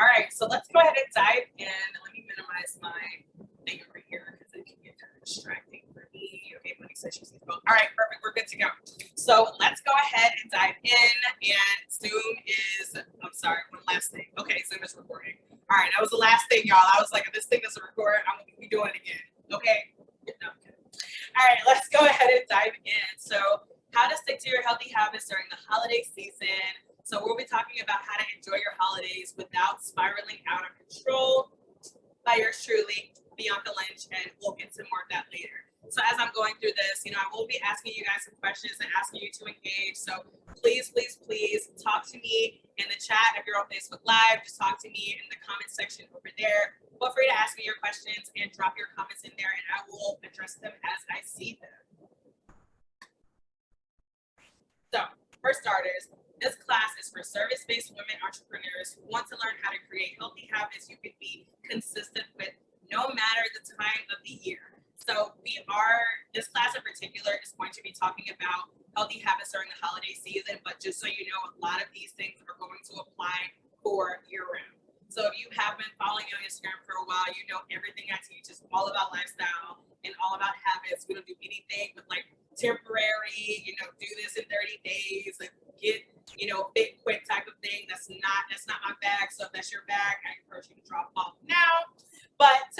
All right, so let's go ahead and dive in. Let me minimize my thing over here because it can get kind of distracting for me. Okay, Money says she sees both. All right, perfect. We're good to go. So let's go ahead and dive in. And Zoom is, I'm sorry, one last thing. Okay, Zoom is recording. All right, that was the last thing, y'all. I was like, if this thing doesn't record, I'm going to be doing it again. Okay? No, okay. All right, let's go ahead and dive in. So, how to stick to your healthy habits during the holiday season. So we'll be talking about how to enjoy your holidays without spiraling out of control by yours truly, Bianca Lynch, and we'll get to more of that later. So as I'm going through this, I will be asking you guys some questions and asking you to engage. So please, please, please talk to me in the chat. If you're on Facebook Live, just talk to me in the comment section over there. Feel free to ask me your questions and drop your comments in there, and I will address them as I see them. So, for starters, this class is for service-based women entrepreneurs who want to learn how to create healthy habits you can be consistent with no matter the time of the year. So this class in particular is going to be talking about healthy habits during the holiday season, but just so you know, a lot of these things are going to apply for year-round. So if you have been following me on Instagram for a while, you know everything I teach is all about lifestyle and all about habits. We don't do anything with like temporary, do this in 30 days, like get, fit quick type of thing. That's not my bag. So if that's your bag, I encourage you to drop off now. But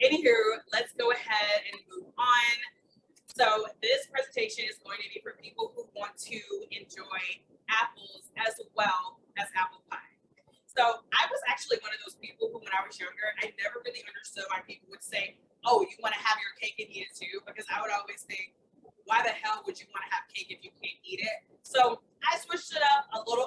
anywho, let's go ahead and move on. So this presentation is going to be for people who want to enjoy apples as well as apple pie. So I was actually one of those people who, when I was younger, I never really understood why people would say, oh, you want to have your cake and eat it too? Because I would always think, why the hell would you want to have cake if you can't eat it? So I switched it up a little.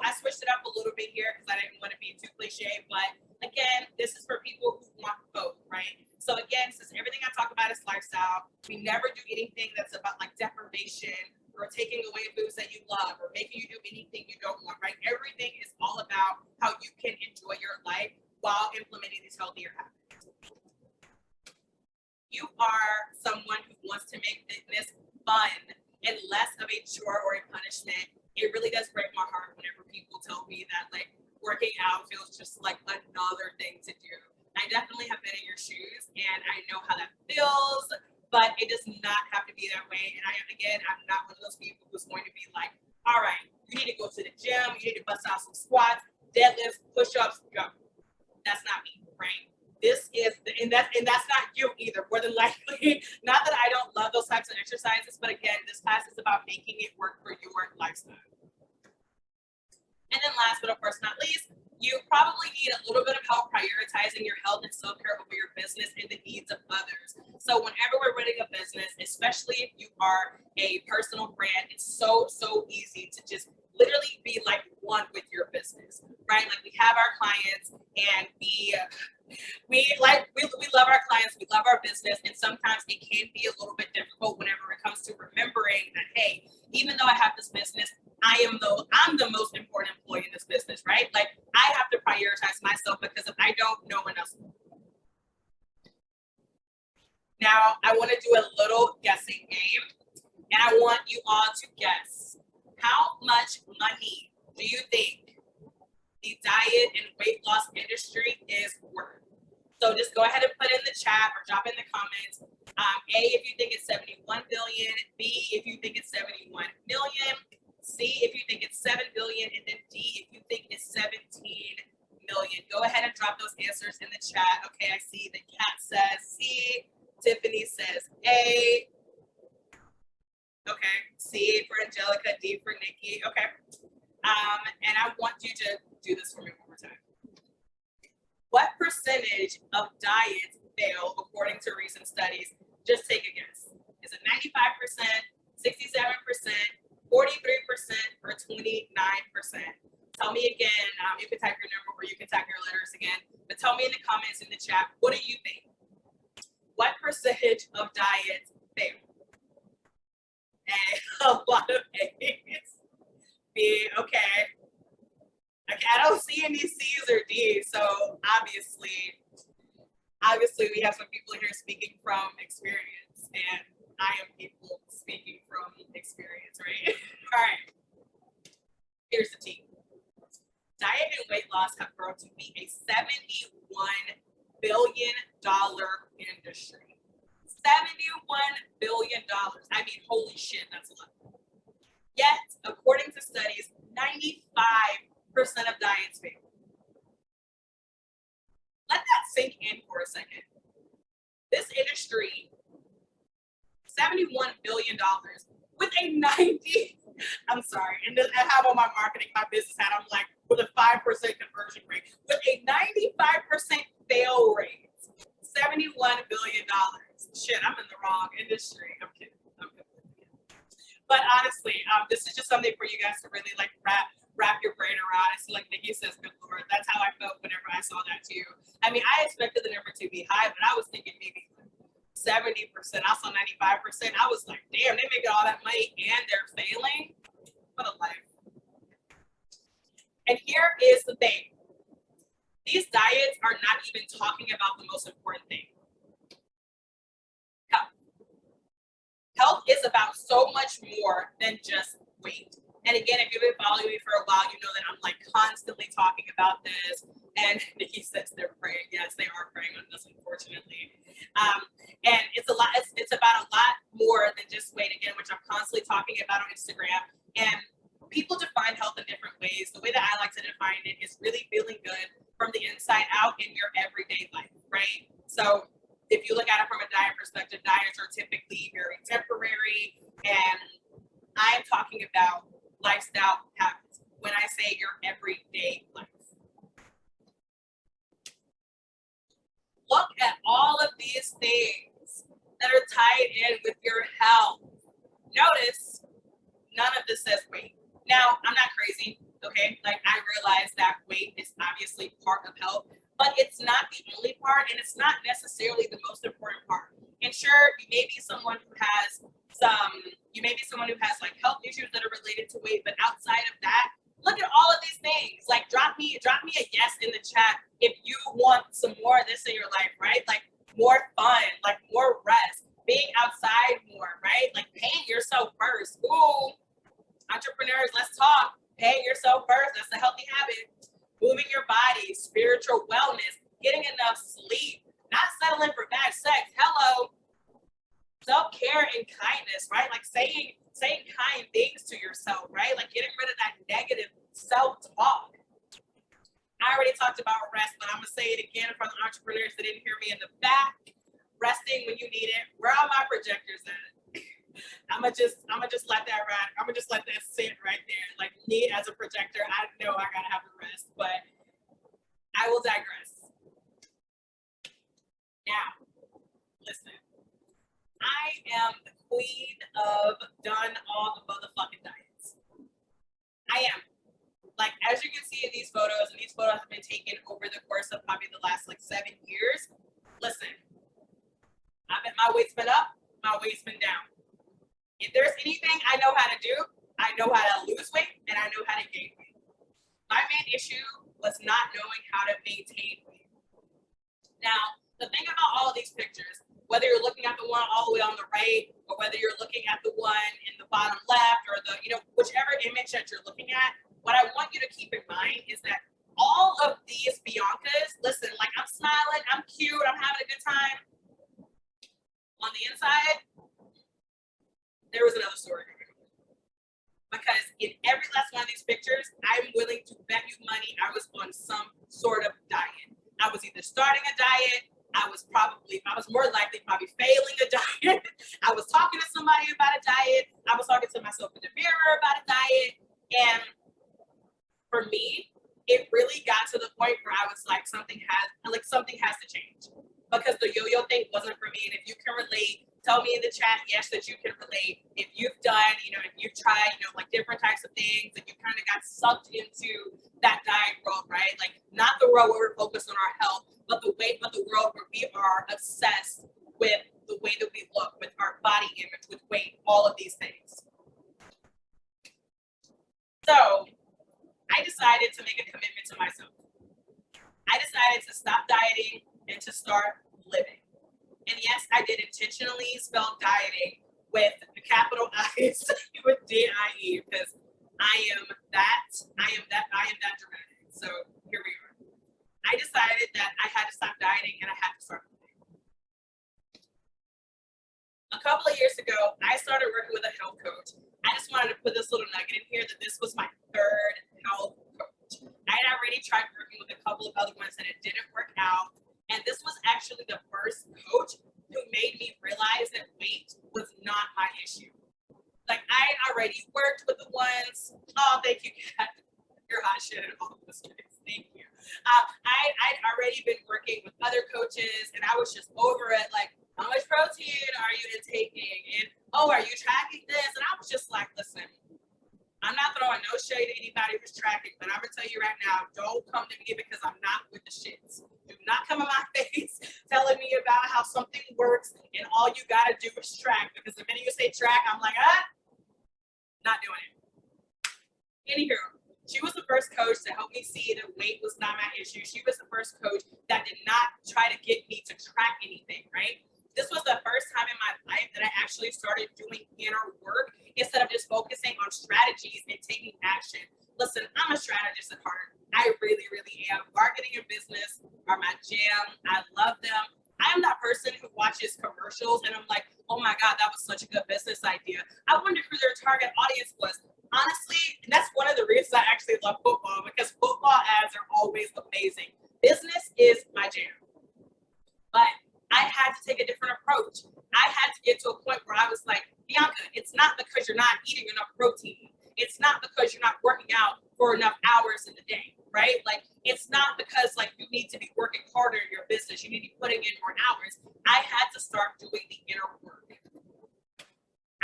Bit here because I didn't want to be too cliche. But again, this is for people who want both, right? So again, since everything I talk about is lifestyle, we never do anything that's about like deprivation or taking away foods that you love or making you do anything you don't want, right? Everything is all about how you can enjoy your life while implementing these healthier habits. You are someone who wants to make fitness fun and less of a chore or a punishment. It really does break my heart whenever people tell me that like working out feels just like another thing to do. I definitely have been in your shoes and I know how that feels, but it does not have to be that way. And I'm not one of those people who's going to be like, all right, you need to go to the gym, you need to bust out some squats, deadlifts, push-ups, go. That's not me, right? This is, and that's not you either, more than likely. Not that I don't love those types of exercises, but again, this class is about making it work for your lifestyle. And then last but of course not least, you probably need a little bit of help prioritizing your health and self-care over your business and the needs of others. So whenever we're running a business, especially if you are a personal brand, it's so easy to just literally be like one with your business, right? Like we have our clients and we love our clients, we love our business, and sometimes it can be a little bit difficult whenever it comes to remembering that, hey, even though I have this business, I'm the most important employee in this business, right? Like I have to prioritize myself because if I don't, no one else will. Now I want to do a little guessing game, and I want you all to guess how much money do you think the diet and weight loss industry is worth? So just go ahead and put in the chat or drop in the comments. A, if you think it's 71 billion. B, if you think it's 71 million. C, if you think it's 7 billion. And then D, if you think it's 17 million. Go ahead and drop those answers in the chat. Okay, I see that Kat says C. Tiffany says A. Okay, C for Angelica, D for Nikki. Okay. And I want you to do this for me one more time. What percentage of diets fail according to recent studies? Just take a guess. Is it 95%, 67%, 43%, or 29%? Tell me again. You can type your number or you can type your letters again. But tell me in the comments in the chat, what do you think? What percentage of diets fail? A, a lot of A's. B, okay. I don't see any C's or D's, so obviously we have some people here speaking from experience, and I am people speaking from experience, right? All right. Here's the tea. Diet and weight loss have grown to be a $71 billion industry. $71 billion. I mean, holy shit, that's a lot. Yet, according to studies, 95% of diets fail. Let that sink in for a second. This industry, $71 billion with a 90, I'm sorry, and I have on my marketing, my business hat, I'm like, with a 5% conversion rate, with a 95% fail rate, $71 billion. Shit, I'm in the wrong industry. I'm kidding. But honestly, this is just something for you guys to really like wrap your brain around. It's like Nikki says, good Lord, that's how I felt whenever I saw that too. I mean, I expected the number to be high, but I was thinking maybe 70%. I saw 95%. I was like, damn, they making all that money and they're failing. What a life. And here is the thing. These diets are not even talking about the most important thing. Health. Health is about so much more than just weight. And again, if you've been following me for a while, you know that I'm like constantly talking about this. And Nikki says they're praying. Yes, they are praying on this, unfortunately. And it's a lot. It's about a lot more than just weight, again, which I'm constantly talking about on Instagram. And people define health in different ways. The way that I like to define it is really feeling good from the inside out in your everyday life, right? So if you look at it from a diet perspective, diets are typically very temporary. And I'm talking about lifestyle habits when I say your everyday life. Look at all of these things that are tied in with your health. Notice none of this says weight. Now, I'm not crazy, okay? Like, I realize that weight is obviously part of health, but it's not the only part, and it's not necessarily the most important part. And sure, you may be someone who has like health issues that are related to weight, but outside of that, look at all of these things. Like, drop me a yes in the chat if you want some more of this in your life, right? Like more fun, like more rest, being outside more, right? Like paying yourself first. Ooh, entrepreneurs, let's talk. Paying yourself first, that's a healthy habit. Moving your body, spiritual wellness, getting enough sleep, not settling for bad sex. Hello. Self-care and kindness, right? Like saying kind things to yourself, right? Like getting rid of that negative self-talk. I already talked about rest, but I'm gonna say it again for the entrepreneurs that didn't hear me in the back. Resting when you need it. Where are my projectors at? I'm gonna just let that ride. I'm gonna just let that sit right there. Like me as a projector, I know I gotta have the rest, but I will digress. Now, listen. I am the queen of done all the motherfucking diets. I am. Like, as you can see in these photos, and these photos have been taken over the course of probably the last like 7 years. Listen, my weight's been up, my weight's been down. If there's anything I know how to do, I know how to lose weight and I know how to gain weight. My main issue was not knowing how to maintain weight. Now, the thing about all of these pictures, whether you're looking at the one all the way on the right, or whether you're looking at the one in the bottom left, or the, whichever image that you're looking at, what I want you to keep in mind is that all of these Biancas, listen, like I'm smiling, I'm cute, I'm having a good time. On the inside, there was another story. Because in every last one of these pictures, I'm willing to bet you money I was on some sort of diet. I was either starting a diet, I was more likely probably failing a diet. I was talking to somebody about a diet. I was talking to myself in the mirror about a diet. And for me, it really got to the point where I was like, something has to change. Because the yo-yo thing wasn't for me. And if you can relate, tell me in the chat, yes, that you can relate. If you've done, if you've tried, like different types of things, and you kind of got sucked into that diet world, right? Like not the world where we're focused on our health, but the world where we are obsessed with the way that we look, with our body image, with weight, all of these things. So I decided to make a commitment to myself. I decided to stop dieting and to start living. And yes, I did intentionally spell dieting with the capital I's with D-I-E, because I am that dramatic. So here we are. I decided that I had to stop dieting and I had to start moving. A couple of years ago, I started working with a health coach. I just wanted to put this little nugget in here that this was my third health coach. I had already tried working with a couple of other ones and it didn't work out. And this was actually the first coach who made me realize that weight was not my issue. Like, I already worked with the ones. Oh, thank you, Kat. You're hot shit at all the streets. Thank you. I'd already been working with other coaches, and I was just over it. Like, how much protein are you intaking? And, oh, are you tracking this? And I was just like, listen, I'm not throwing no shade at anybody who's tracking, but I'm going to tell you right now, don't come to me because I'm not with the shits. Do not come in my face telling me about how something works and all you got to do is track. Because the minute you say track, I'm like, not doing it. Anywho, she was the first coach to help me see that weight was not my issue. She was the first coach that did not try to get me to track anything, right? This was the first time in my life that I actually started doing inner work instead of just focusing on strategies and taking action. Listen, I'm a strategist at heart. I really, really am. Marketing and business are my jam. I love them. I am that person who watches commercials and I'm like, oh my God, that was such a good business idea. I wonder who their target audience was. Honestly, and that's one of the reasons I actually love football, because football ads are always amazing. Business is my jam. But I had to take a different approach. I had to get to a point where I was like, Bianca, it's not because you're not eating enough protein. It's not because you're not working out for enough hours in the day, right? Like, it's not because like you need to be working harder in your business. You need to be putting in more hours. I had to start doing the inner work.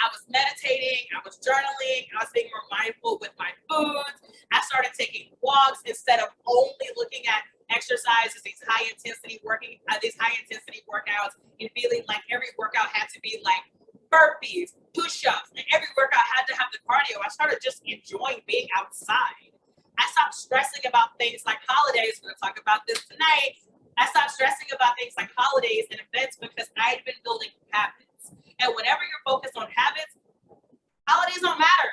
I was meditating, I was journaling, I was being more mindful with my foods. I started taking walks instead of only looking at exercises, these high intensity workouts, and feeling like every workout had to be like burpees, push-ups, and every workout had to have the cardio. I started just enjoying being outside. I stopped stressing about things like holidays. We're gonna talk about this tonight. I stopped stressing about things like holidays and events because I had been building habits. And whenever you're focused on habits, holidays don't matter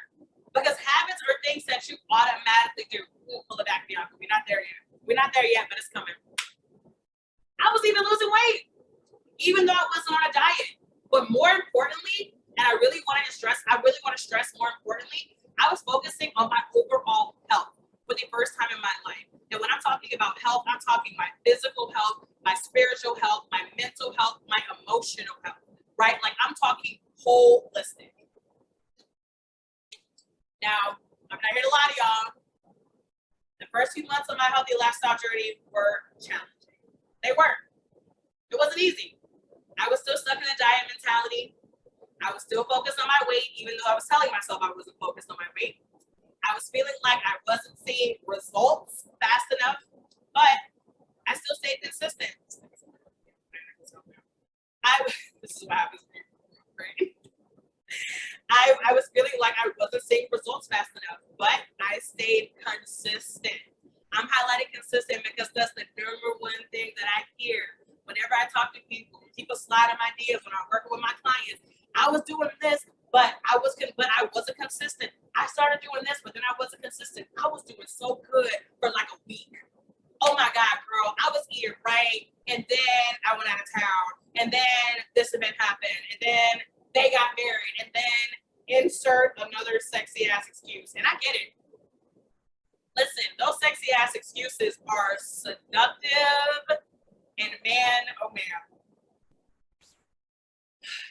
because habits are things that you automatically do. Ooh, pull it back, Bianca. We're not there yet. We're not there yet, but it's coming. I was even losing weight, even though I wasn't on a diet. But more importantly, and I really want to stress more importantly, I was focusing on my overall health for the first time in my life. And when I'm talking about health, I'm talking my physical health, my spiritual health, my mental health, my emotional health, right? Like, I'm talking holistic. Now, I'm not here to lie to y'all. The first few months of my healthy lifestyle journey were challenging. They were. It wasn't easy. I was still stuck in a diet mentality. I was still focused on my weight, even though I was telling myself I wasn't focused on my weight. I was feeling like I wasn't seeing results fast enough, but I still stayed consistent. This is what happens. Right? I was feeling like I wasn't seeing results fast enough, but I stayed consistent. I'm highlighting consistent because that's the number one thing that I hear whenever I talk to people. People slide on my DMs when I'm working with my clients. I was doing this, but I wasn't consistent. I started doing this, but then I wasn't consistent. I was doing so good for like a week. Oh my God, girl, I was eating right. And then I went out of town. And then this event happened. And then they got married. And then insert another sexy ass excuse. And I get it. Listen, those sexy ass excuses are seductive. And man, oh man.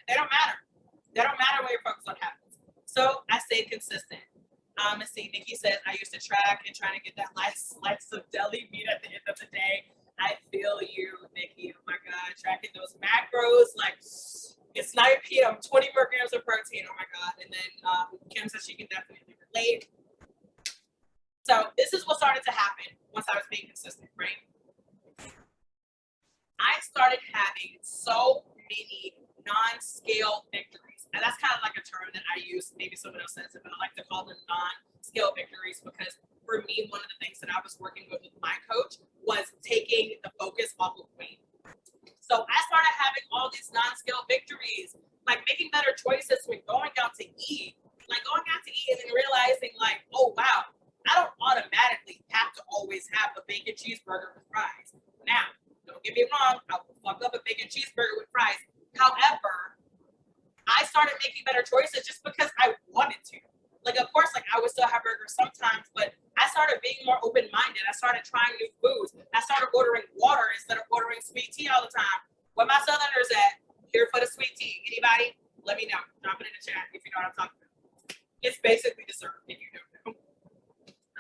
They don't matter. They don't matter when you're focused on habits. So I stayed consistent. Let's see, Nikki says, I used to track and trying to get that last slice of deli meat at the end of the day. I feel you, Nikki. Oh my God, tracking those macros, like it's 9 p.m., 20 more grams of protein. Oh my God. And then Kim says she can definitely relate. So this is what started to happen once I was being consistent, right? I started having so many non-scale victories. And that's kind of like a term that I use. Maybe someone else says it, but I like to call them non-scale victories because for me, one of the things that I was working with my coach was taking the focus off of weight. So I started having all these non-scale victories, like making better choices when going out to eat, and then realizing like, oh, wow, I don't automatically have to always have get me wrong, I will fuck up a bacon cheeseburger with fries. However, I started making better choices just because I wanted to. Like, of course, like I would still have burgers sometimes, but I started being more open-minded. I started trying new foods. I started ordering water instead of ordering sweet tea all the time. Where my Southerners at? Here for the sweet tea. Anybody? Let me know. Drop it in the chat if you know what I'm talking about. It's basically dessert if you don't know.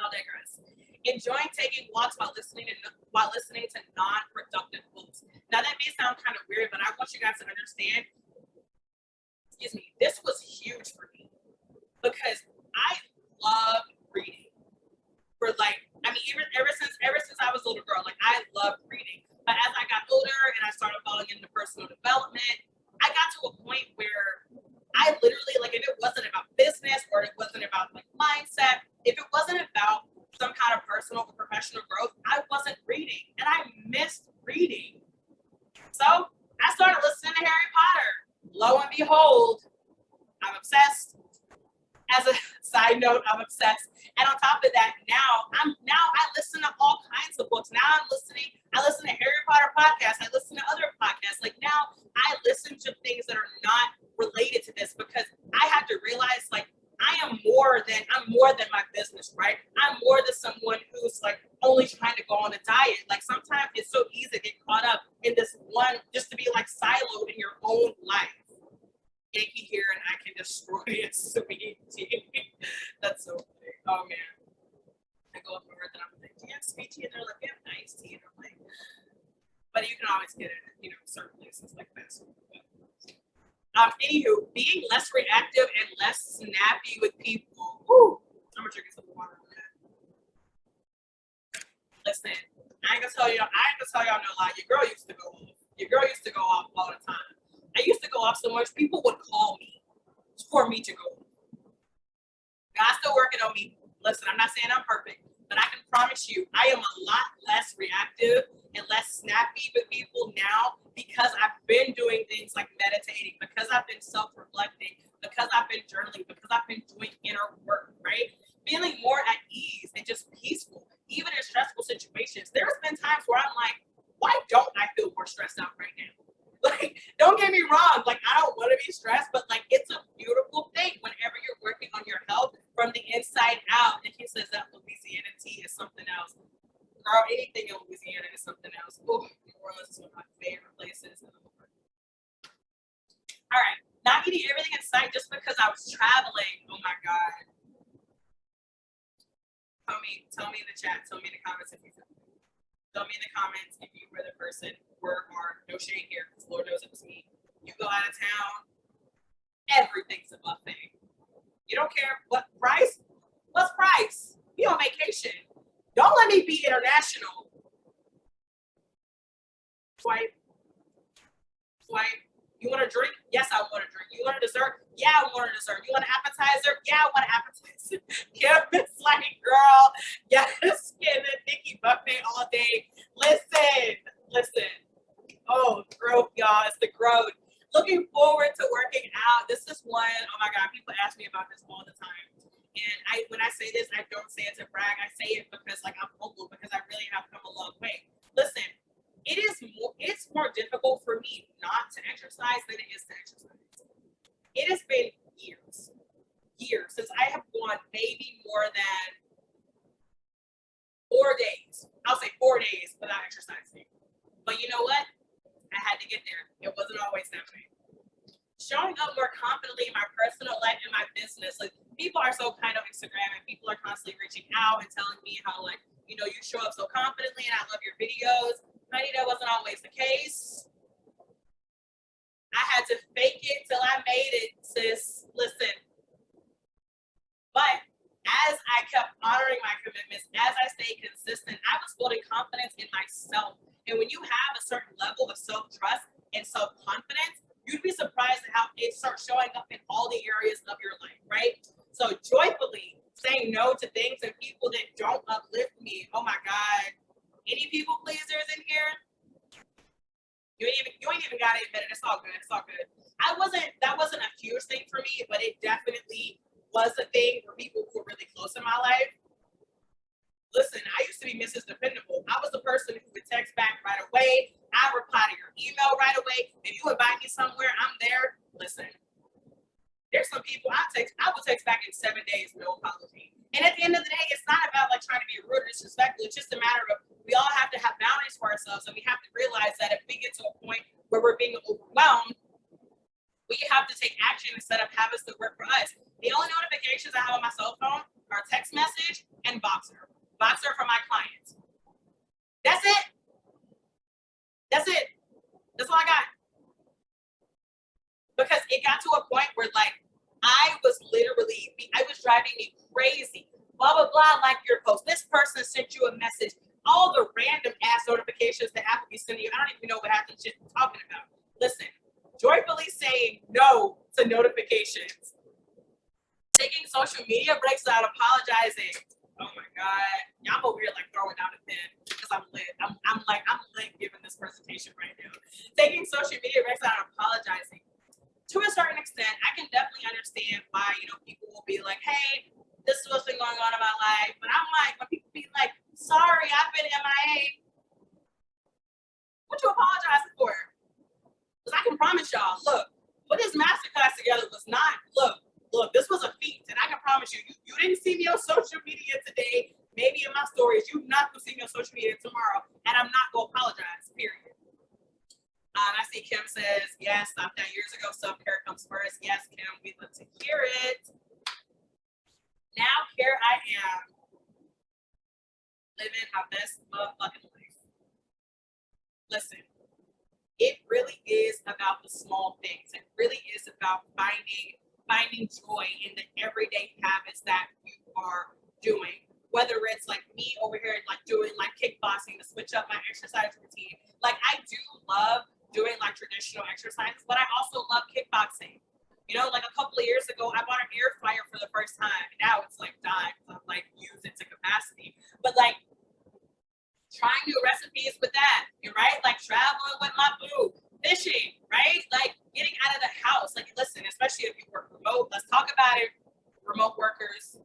I'll digress. Enjoying taking walks while listening to non-productive books. Now that may sound kind of weird, but I want you guys to understand. Excuse me. This was huge for me because I love reading. For like, I mean, ever since I was a little girl, like I loved reading. But as I got older and I started falling into personal development, I got to a point where I literally, like, if it wasn't about business or it wasn't about like mindset, if it wasn't about some kind of personal or professional growth, I wasn't reading, and I missed reading. So I started listening to Harry Potter. Lo and behold, I'm obsessed. As a side note, I'm obsessed. And on top of that, now I listen to all kinds of books. Now I listen to Harry Potter podcasts. I listen to other podcasts. Like now I listen to things that are not related to this because I had to realize like I'm more than my business, right? I'm more than someone who's like only trying to go on a diet. Like sometimes it's so easy to get caught up in this one, just to be like siloed in your own life. Yankee here and I can destroy a sweet tea. That's so funny. Oh man. I go up north and I'm like, do you have sweet tea? And they're like, we have iced tea. And I'm like, but you can always get it at, certain places like this. Anywho, being less reactive and less snappy with people. Whew, I'm gonna drink some water on that. Listen, I ain't gonna tell y'all no lie. Your girl used to go off all the time. I used to go off so much, people would call me for me to go off. God's still working on me. Listen, I'm not saying I'm perfect, but I can promise you I am a lot less reactive and less snappy with people now because I've been doing things like meditating, because I've been self-reflecting, because I've been journaling, because I've been doing inner work, right? Feeling more at ease and just peaceful, even in stressful situations. There's been times where I'm like, why don't I feel more stressed out right now? Like, don't get me wrong, like I don't want to be stressed, but like it's a beautiful thing whenever you're working on your health from the inside out. And he says that Louisiana tea is something else. Girl, anything in Louisiana is something else. Oh, New Orleans is one of my favorite places in the world. All right, not eating everything in sight just because I was traveling. Oh my God. Tell me in the chat, tell me in the comments if you feel me. Tell me in the comments if you were the person or no shade here, because Lord knows it was me. You go out of town, everything's a buffet. You don't care what price? What's price? You on vacation. Don't let me be international. Swipe. You want a drink? Yes, I want a drink. You want a dessert? Yeah, I want a dessert. You want an appetizer? Yeah, I want an appetizer. Kim is like, girl, yes, get a Nikki buffet all day. Listen. Oh, growth, y'all. It's the growth. Looking forward to working out. This is one, oh my God, people ask me about this all the time. And when I say this, I don't say it to brag. I say it because like I'm humble, because I really have come a long way. Listen, it's more difficult for me not to exercise than it is to exercise. It has been years since I have gone maybe more than 4 days. I'll say 4 days without exercising. But you know what? I had to get there. It wasn't always that way. Showing up more confidently in my personal life and my business. Like people are so kind on Instagram and people are constantly reaching out and telling me how like, you show up so confidently and I love your videos. Honey, that wasn't always the case. I had to fake it till I made it, sis. Listen. But as I kept honoring my commitments, as I stayed consistent, I was building confidence in myself. And when you have a certain level of self-trust and self-confidence, you'd be surprised at how it starts showing up in all the areas of your life, right? So joyfully saying no to things and people that don't uplift me. Oh my God. Any people pleasers in here? You ain't even gotta admit it. It's all good. That wasn't a huge thing for me, but it definitely was a thing for people who were really close in my life. Listen, I used to be Mrs. Dependable. I was the person who would text back right away. I reply to your email right away. If you invite me somewhere, I'm there. Listen, there's some people I will text back in 7 days, no apology. And at the end of the day, it's not about like trying to be rude or disrespectful. It's just a matter of we all have to have boundaries for ourselves, and we have to realize that if we get to a point where we're being overwhelmed, we have to take action instead of habits that work for us. The only notifications I have on my cell phone are text message and Boxer. Boxer for my clients. That's it. That's it. That's all I got. Because it got to a point where like I was driving me crazy. Blah, blah, blah, like your post. This person sent you a message. All the random ass notifications that Apple be sending you. I don't even know what half the shit I'm talking about. Listen, joyfully saying no to notifications. Taking social media breaks without apologizing. Oh my God. Y'all over here like throwing down a pen because I'm lit. I'm lit giving this presentation right now. Taking social media breaks without apologizing. To a certain extent, I can definitely understand why, people will be like, hey, this is what's been going on in my life. But I'm like, when people be like, sorry, I've been MIA, what you apologizing for? Because I can promise y'all, look, put this masterclass together was not, look, this was a feat. And I can promise you, you didn't see me on social media today, maybe in my stories, you're not going to see me on social media tomorrow, and I'm not going to apologize, period. I see Kim says, yes, stopped that years ago. Self-care comes first. Yes, Kim, we'd love to hear it. Now, here I am, living my best motherfucking life. Listen, it really is about the small things. It really is about finding joy in the everyday habits that you are doing. Whether it's like me over here, like doing like kickboxing to switch up my exercise routine. Like I do love doing like traditional exercises, but I also love kickboxing. Like a couple of years ago, I bought an air fryer for the first time. Now it's like dying. I'm like use it to capacity. But like trying new recipes with that, right? Like traveling with my boo, fishing, right? Like getting out of the house. Like listen, especially if you work remote, let's talk about it. Remote workers,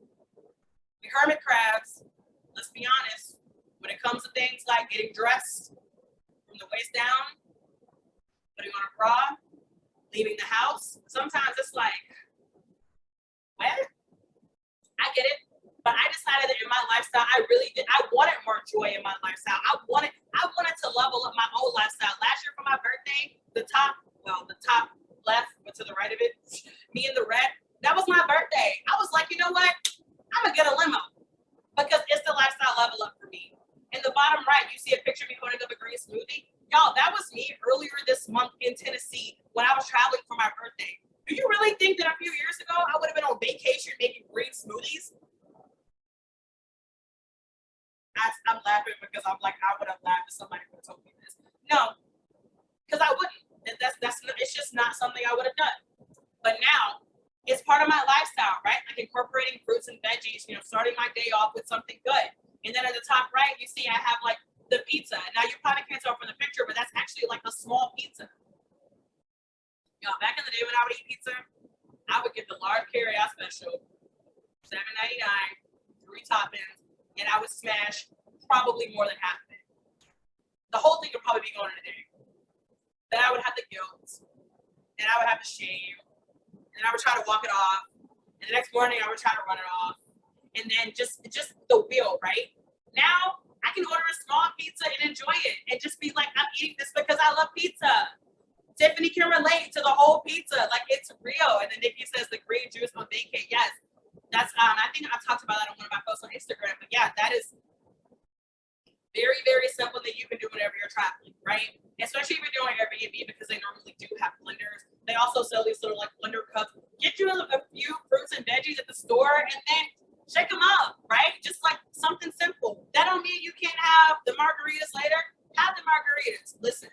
we hermit crabs. Let's be honest. When it comes to things like getting dressed from the waist down, putting on a bra, leaving the house, sometimes it's like, well, I get it. But I decided that in my lifestyle, I wanted more joy in my lifestyle. I wanted to level up my own lifestyle. Last year for my birthday, the top left, but to the right of it, me in the red, that was my birthday. I was like, you know what? I'm gonna get a limo because it's the lifestyle level up for me. In the bottom right, you see a picture of me holding up a green smoothie. Y'all, that was me earlier this month in Tennessee when I was traveling for my birthday. Do you really think that a few years ago I would have been on vacation making green smoothies? I'm laughing because I'm like, I would have laughed if somebody would have told me this. No, because I wouldn't. It's just not something I would have done. But now it's part of my lifestyle, right? Like incorporating fruits and veggies, starting my day off with something good. And then at the top right, you see I have like the pizza. Now you probably can't tell from the picture, but that's actually like a small pizza. Back in the day when I would eat pizza, I would get the large carryout special, $7.99, 3 toppings, and I would smash probably more than half of it. The whole thing would probably be going in a day. Then I would have the guilt, and I would have the shame, and I would try to walk it off. And the next morning I would try to run it off. And then just the wheel, right? Now I can order a small pizza and enjoy it and just be like, I'm eating this because I love pizza. Tiffany can relate to the whole pizza. Like it's real. And then Nikki says the green juice on vacay. Yes. That's I think I talked about that on one of my posts on Instagram. But yeah, that is very, very simple that you can do whenever you're traveling, right? Especially if you're doing Airbnb because they normally do have blenders. They also sell these little like blender cups. Get you a few fruits and veggies at the store and then shake them up, right? Just like something simple. That don't mean you can't have the margaritas later. Have the margaritas. Listen,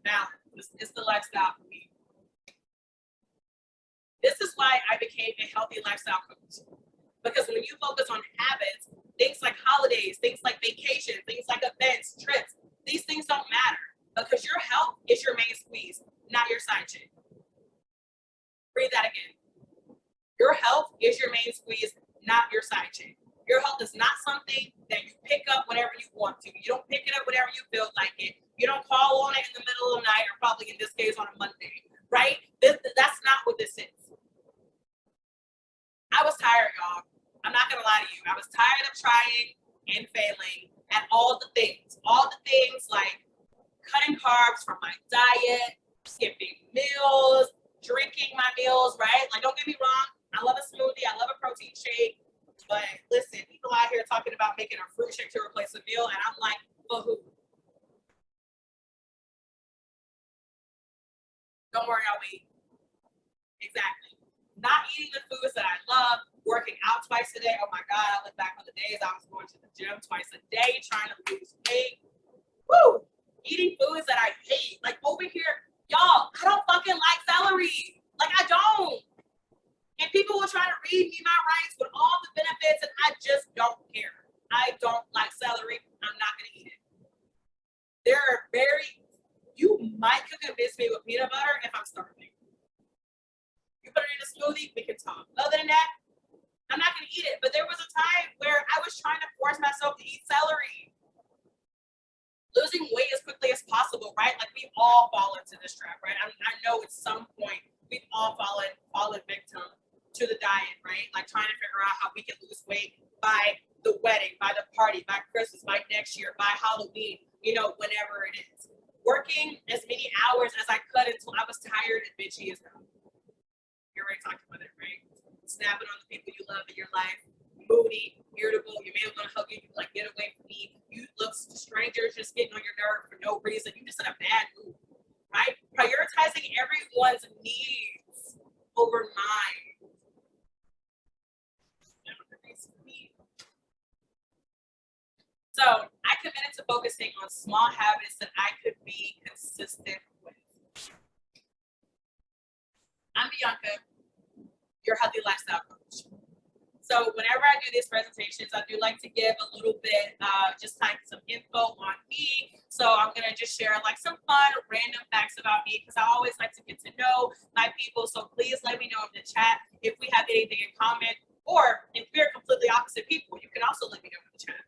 balance. It's the lifestyle for me. This is why I became a healthy lifestyle coach. Because when you focus on habits, things like holidays, things like vacations, things like events, trips, these things don't matter. Because your health is your main squeeze, not your side chick. Read that again. Your health is your main squeeze, not your side chick. Your health is not something that you pick up whenever you want to. You don't pick it up whenever you feel like it. You don't call on it in the middle trying and failing at all the things like cutting carbs from my diet, skipping meals, drinking my meals, right? Like, don't get me wrong, I love a smoothie, I love a protein shake, but listen, people out here talking about making a fruit shake to replace a meal, and I'm like, for who? Don't worry, I'll wait. Exactly. Not eating the foods that I love, working out twice a day. Oh my God, I look back on the days I was going to the gym twice a day trying to lose weight. Woo! Eating foods that I hate. Like over here, y'all, I don't fucking like celery. Like I don't. And people will try to read me my rights with all the benefits, and I just don't care. I don't like celery. I'm not gonna eat it. There are you might could convince me with peanut butter if I'm starving. You put it in a smoothie, we can talk. Other than that, I'm not gonna eat it. But there was a time where I was trying to force myself to eat celery. Losing weight as quickly as possible, right? Like we all fall into this trap, right? I know at some point we've all fallen victim to the diet, right? Like trying to figure out how we can lose weight by the wedding, by the party, by Christmas, by next year, by Halloween, whenever it is. Working as many hours as I could until I was tired and bitchy as hell. You're already talking about it, right? Snapping on the people you love in your life, moody, irritable. Your man gonna hug you, like get away from me. You look strangers just getting on your nerve for no reason. You just in a bad mood, right? Prioritizing everyone's needs over mine. So I committed to focusing on small habits that I could be consistent with. I'm Bianca, your healthy lifestyle coach. So whenever I do these presentations, I do like to give a little bit, just like some info on me. So I'm gonna just share like some fun, random facts about me because I always like to get to know my people. So please let me know in the chat if we have anything in common, or if we're completely opposite people, you can also let me know in the chat.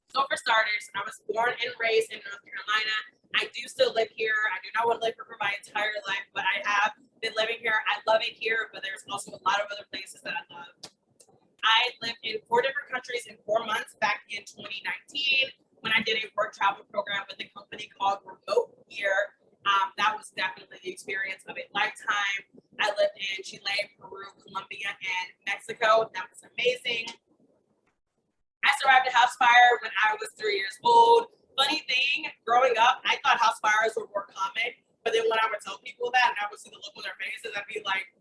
So for starters, I was born and raised in North Carolina. I do still live here. I do not want to live here for my entire life, but I have been living here. I love it here, but there's also a lot of other places that I love. I lived in 4 different countries in 4 months back in 2019 when I did a work travel program with a company called Remote Year. That was definitely the experience of a lifetime. I lived in Chile, Peru, Colombia, and Mexico. That was amazing. I survived a house fire when I was 3 years old. Funny thing, growing up, I thought house fires were more common. But then when I would tell people that and I would see the look on their faces, I'd be like,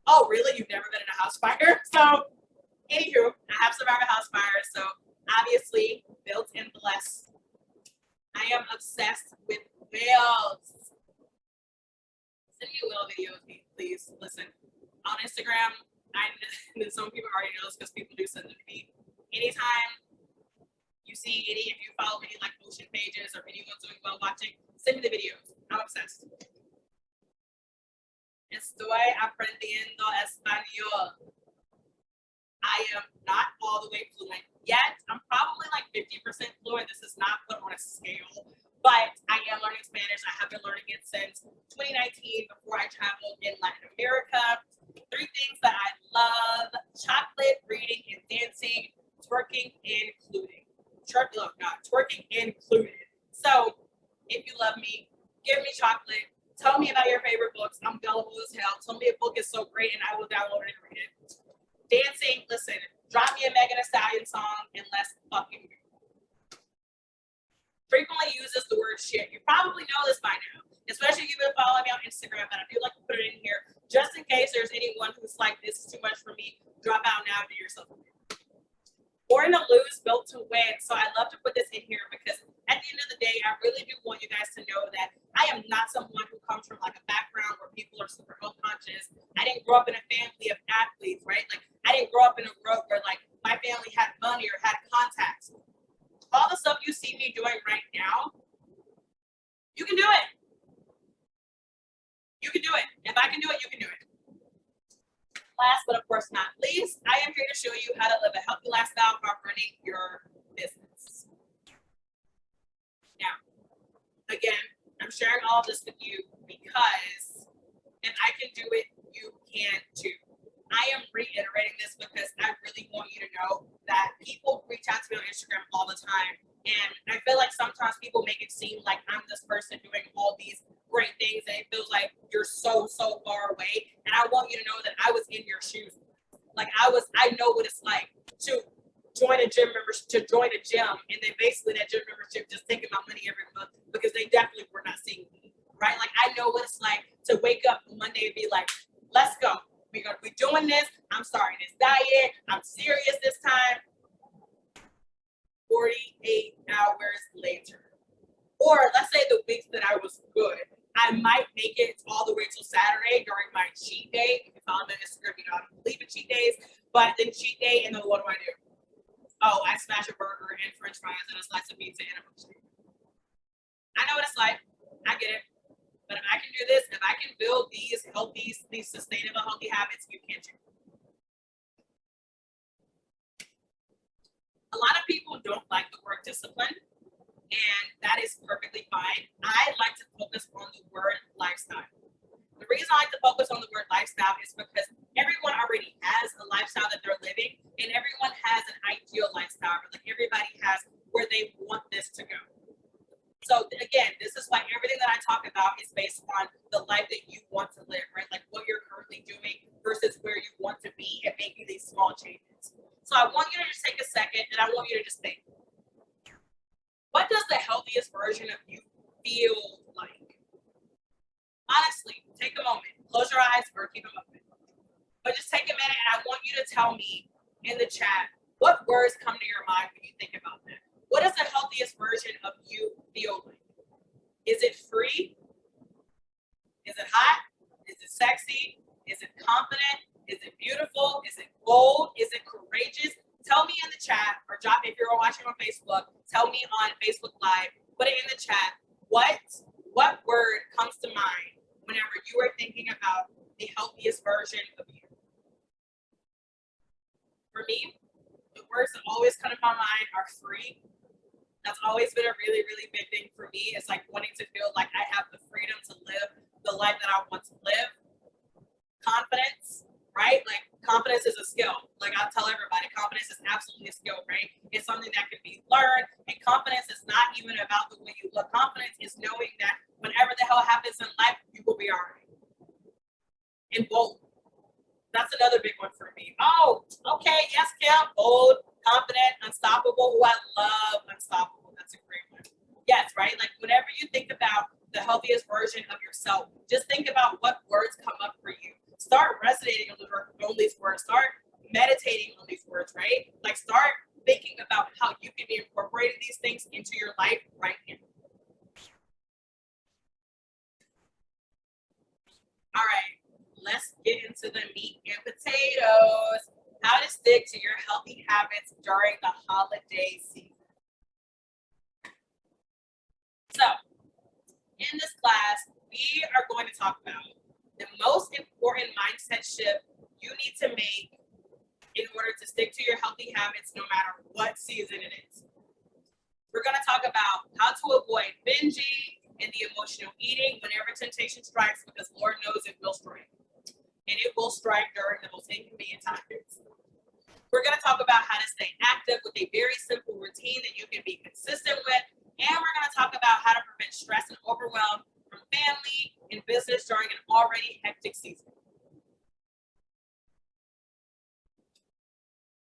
oh, really? You've never been in a house fire? So, anywho, I have survived a house fire. So, obviously, built and blessed. I am obsessed with whales. Send me a whale video, please. Listen, on Instagram, some people already know this because people do send them to me. Anytime you see if you follow any like ocean pages or anyone doing whale watching, send me the videos. I'm obsessed. Estoy aprendiendo español. I am not all the way fluent yet. I'm probably like 50% fluent. This is not put on a scale, but I am learning Spanish. I have been learning it since 2019 before I traveled in Latin America. 3 things that I love: chocolate, reading, and dancing. Twerking included. Twerking included. So if you love me, give me chocolate. Tell me about your favorite books. I'm gullible as hell. Tell me a book is so great and I will download it and read it. Dancing, listen, drop me a Megan Thee Stallion song and let's fucking go. Frequently uses the word shit. You probably know this by now, especially if you've been following me on Instagram, but I do like to put it in here just in case there's anyone who's like, this is too much for me. Drop out now and do yourself a favor. Born to lose, built to win. So I love to put this in here because at the end of the day, I really do want you guys to know that I am not someone who comes from like a background where people are super health conscious. I didn't grow up in a family of athletes, right? Like I didn't grow up in a world where like my family had money or had contacts. All the stuff you see me doing right now, you can do it. You can do it. If I can do it, you can do it. Last but of course not least, I am here to show you how to live a healthy lifestyle while running your business. Now, again, I'm sharing all this with you because if I can do it, you can too. I am reiterating this because I really want you to know that people reach out to me on Instagram all the time. And I feel like sometimes people make it seem like I'm this person doing all these great things, and it feels like you're so, so far away. And I want you to know that I was in your shoes. Like I know what it's like to join a gym membership, to join a gym, and then basically that gym membership just taking my money every month because they definitely were not seeing me, right? Like I know what it's like to wake up Monday and be like, let's go. We're gonna be doing this. I'm starting this diet. I'm serious this time. 48 hours later. Or let's say the weeks that I was good, I might make it all the way till Saturday during my cheat day. If you follow me on Instagram, you know I don't believe in cheat days, but then cheat day, and then what do? Oh, I smash a burger and french fries and a slice of pizza and a milkshake. I know what it's like. I get it. But if I can do this, if I can build these sustainable, healthy habits, you can too. A lot of people don't like the word discipline, and that is perfectly fine. I like to focus on the word lifestyle. The reason I like to focus on the word lifestyle is because everyone already has a lifestyle that they're living, and everyone has an ideal lifestyle. Like everybody has where they want this to go. So again, this is why everything that I talk about is based on the life that you want to live, right? Like what you're currently doing versus where you want to be and making these small changes. So I want you to just take a second and I want you to just think, what does the healthiest version of you feel like? Honestly, take a moment, close your eyes or keep them open. But just take a minute and I want you to tell me in the chat, what words come to your mind when you think about that? What does the healthiest version of you feel like? Is it free? Is it hot? Is it sexy? Is it confident? Is it beautiful? Is it bold? Is it courageous? Tell me in the chat, or drop if you're watching on Facebook, tell me on Facebook Live, put it in the chat. What word comes to mind whenever you are thinking about the healthiest version of you? For me, the words that always come to my mind are free. That's always been a really, really big thing for me. It's like wanting to feel like I have the freedom to live the life that I want to live. Confidence, right? Like confidence is a skill. Like I tell everybody, confidence is absolutely a skill, right? It's something that can be learned. And confidence is not even about the way you look. Confidence is knowing that whenever the hell happens in life, you will be all right. And bold. That's another big one for me. Oh, okay. Yes, Kim. Bold, confident, unstoppable. Oh, I love unstoppable. That's a great one. Yes, right? Like whenever you think about the healthiest version of yourself, just think about what words come up for you. Start resonating on these words. Start meditating on these words, right? Like start thinking about how you can be incorporating these things into your life right now. All right. Let's get into the meat and potatoes. How to stick to your healthy habits during the holiday season. So, in this class, we are going to talk about the most important mindset shift you need to make in order to stick to your healthy habits no matter what season it is. We're going to talk about how to avoid binging and the emotional eating whenever temptation strikes, because Lord knows it will strike. And it will strike during the most inconvenient times. We're going to talk about how to stay active with a very simple routine that you can be consistent with. And we're going to talk about how to prevent stress and overwhelm from family and business during an already hectic season.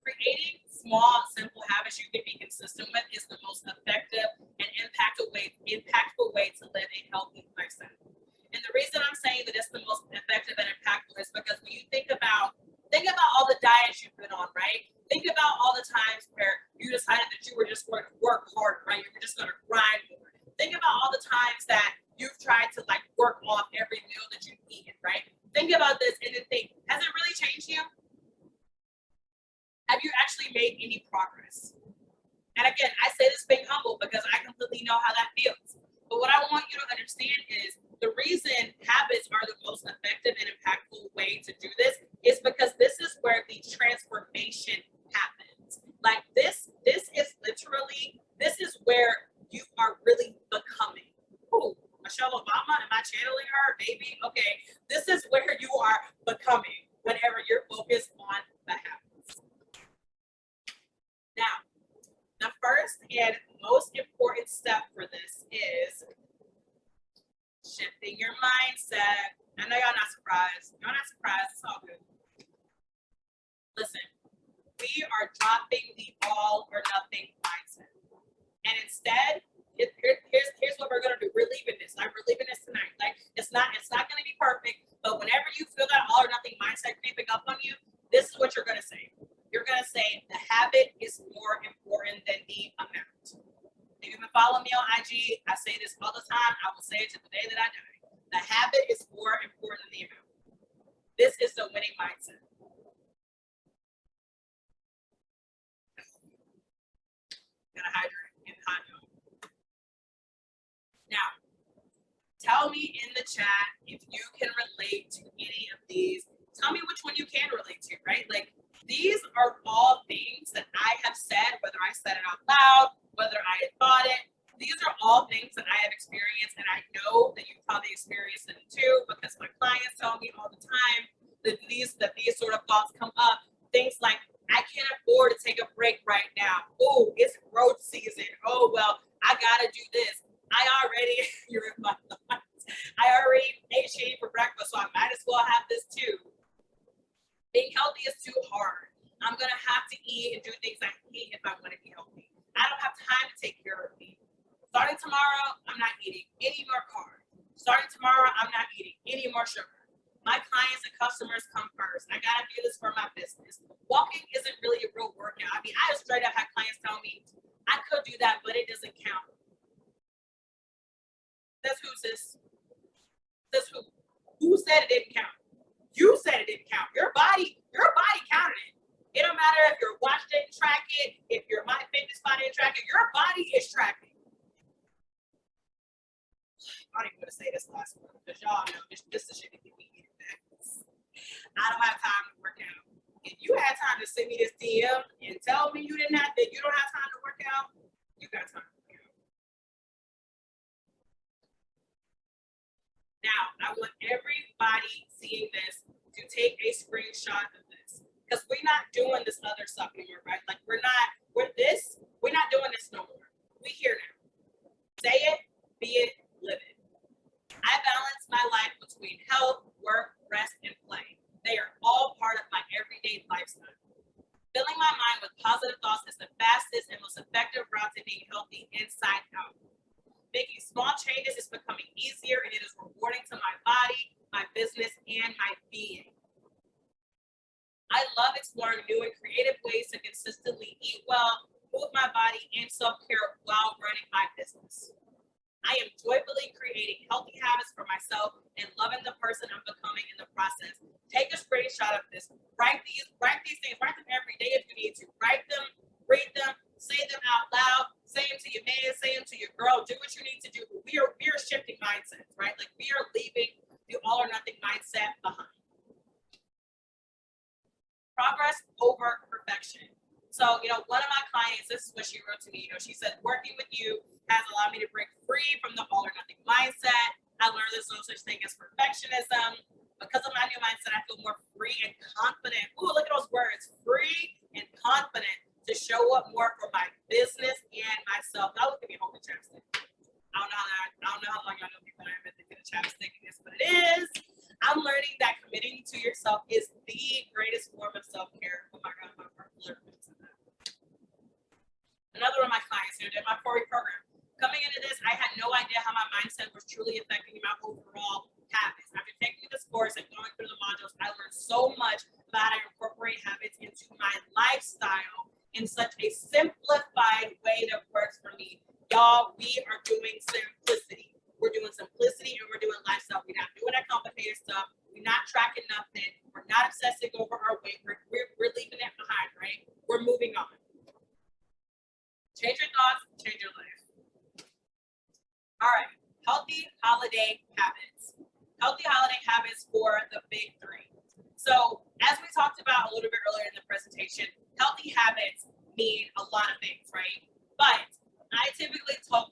Creating small, simple habits you can be consistent with is the most effective and impactful way to live a healthy lifestyle. And the reason I'm saying that it's the most effective and impactful is because when you think about all the diets you've been on, right? Think about all the times where you decided that you were just going to work harder, right? You were just going to grind more. Think about all the times that you've tried to like work off every meal that you've eaten, right? Think about this and then think, has it really changed you? Have you actually made any progress? And again, I say this being humble because I completely know how that feels. But what I want you to understand is the reason habits are the most effective and impactful way to do this is because this is where the transformation happens. Like this is where you are really becoming. Ooh, Michelle Obama, am I channeling her? Maybe. Okay. This is where you are becoming. whenever you're focused on the habits. Now, the first and most important step for this is shifting your mindset. I know y'all not surprised. Y'all not surprised. It's all good. Listen, we are dropping the all or nothing mindset. And instead, here's what we're gonna do. We're leaving this. Like, we're leaving this tonight. Like, it's not gonna be perfect, but whenever you feel that all or nothing mindset creeping up on you, this is what you're gonna say. You're gonna say the habit is more important than the amount. If you've been following me on IG, I say this all the time. I will say it to the day that I die. The habit is more important than the amount. This is the winning mindset. Gotta hydrate in hot dog. Now, tell me in the chat if you can relate to any of these. Tell me which one you can relate to, right? Like, these are all things that I have said, whether I said it out loud, whether I had thought it. These are all things that I have experienced, and I know that you've probably experienced them too, because my clients tell me all the time that these sort of thoughts come up. Things like, I can't afford to take a break right now. Oh, it's growth season. Oh, well, I gotta do this. I already, you're in my thoughts. I already ate shady for breakfast, so I might as well have this too. Being healthy is too hard. I'm gonna have to eat and do things I hate if I want to be healthy. I don't have time to take care of me. Starting tomorrow, I'm not eating any more carbs. Starting tomorrow, I'm not eating any more sugar. My clients and customers come first. I gotta do this for my business. Walking isn't really a real workout. I mean, I straight up had clients tell me, I could do that, but it doesn't count. That's who, sis. That's who. Who said it didn't count? You said it didn't count. Your body counted it. It don't matter if your watch didn't track it, if your My Fitness Pal didn't track it, your body is tracking. I don't even want to say this last one because y'all know this is shit that get me eating back. I don't have time to work out. If you had time to send me this DM and tell me you don't have time to work out, you got time to work out. Now, I want everybody seeing this to take a screenshot of this, because we're not doing this other stuff anymore, right? Like, we're not doing this no more. We here now. Say it, be it, live it. I balance my life between health, work, rest, and play. They are all part of my everyday lifestyle. Filling my mind with positive thoughts is the fastest and most effective route to being healthy inside out. Making small changes is becoming easier, and it is rewarding to my body, my business, and my being. I love exploring new and creative ways to consistently eat well, move my body, and self-care while running my business. I am joyfully creating healthy habits for myself and loving the person I'm becoming in the process. Take a screenshot of this. Write these things. Write them every day if you need to. Write them, read them, say them out loud. Say them to your man. Say them to your girl. Do what you need to do. We are shifting mindsets, right? Like, we are leaving the all or nothing mindset behind. Progress over perfection. So, one of my clients, this is what she wrote to me. She said, working with you has allowed me to break free from the all or nothing mindset. I learned there's no such thing as perfectionism. Because of my new mindset, I feel more free and confident. Ooh, look at those words, free and confident to show up more for my business and myself. Now look at me holding chapstick. I don't know how long y'all know me, but I invented the chapstick in this, but it is. I'm learning that committing to yourself is the greatest form of self-care. Oh my God, my heart literally said that. Another one of my clients who did my 4-week program. Coming into this, I had no idea how my mindset was truly affecting my overall habits. After taking this course and going through the modules, I learned so much about how to incorporate habits into my lifestyle in such a simplified way that works for me. Y'all, we are doing simplicity. We're doing simplicity and we're doing lifestyle. We're not doing that complicated stuff. We're not tracking nothing. We're not obsessing over our weight. We're leaving that behind, right? We're moving on. Change your thoughts, change your life. All right, healthy holiday habits. Healthy holiday habits for the big 3. So, as we talked about a little bit earlier in the presentation, healthy habits mean a lot of things, right? But I typically talk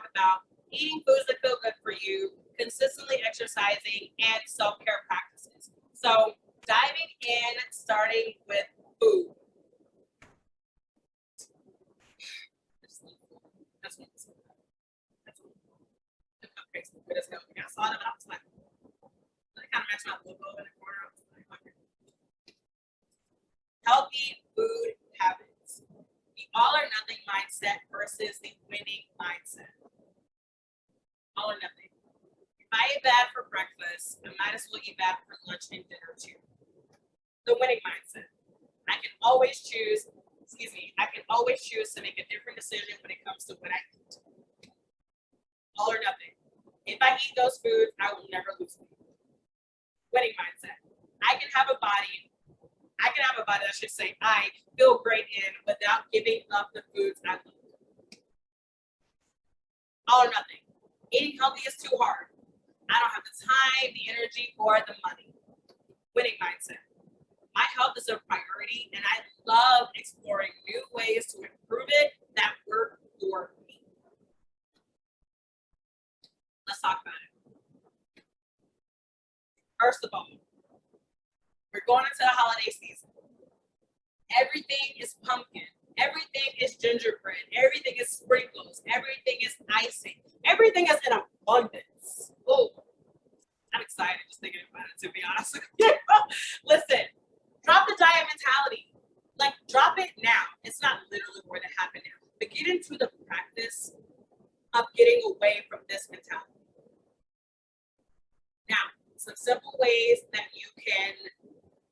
about eating foods that feel good for you, consistently exercising, and self-care practices. So, diving in, starting with food. That's what it's crazy. But it's helping. I saw that, but I was like, I kind of matched my logo in the corner. I was like, okay. Healthy food habits. The all or nothing mindset versus the winning mindset. All or nothing. If I eat bad for breakfast, I might as well eat bad for lunch and dinner too. The winning mindset. I can always choose to make a different decision when it comes to what I eat. All or nothing. If I eat those foods, I will never lose weight. Winning mindset. I can have a body, I should say, I feel great in without giving up the foods I love. All or nothing. Eating healthy is too hard. I don't have the time, the energy, or the money. Winning mindset. My health is a priority, and I love exploring new ways to improve it that work for me. Let's talk about it. First of all, we're going into the holiday season. Everything is pumpkin. Everything is gingerbread. Everything is sprinkles. Everything is icing. Everything is in abundance. Oh, I'm excited just thinking about it, to be honest with you. Listen, drop the diet mentality. Like, drop it now. It's not literally going to happen now. But get into the practice of getting away from this mentality. Now, some simple ways that you can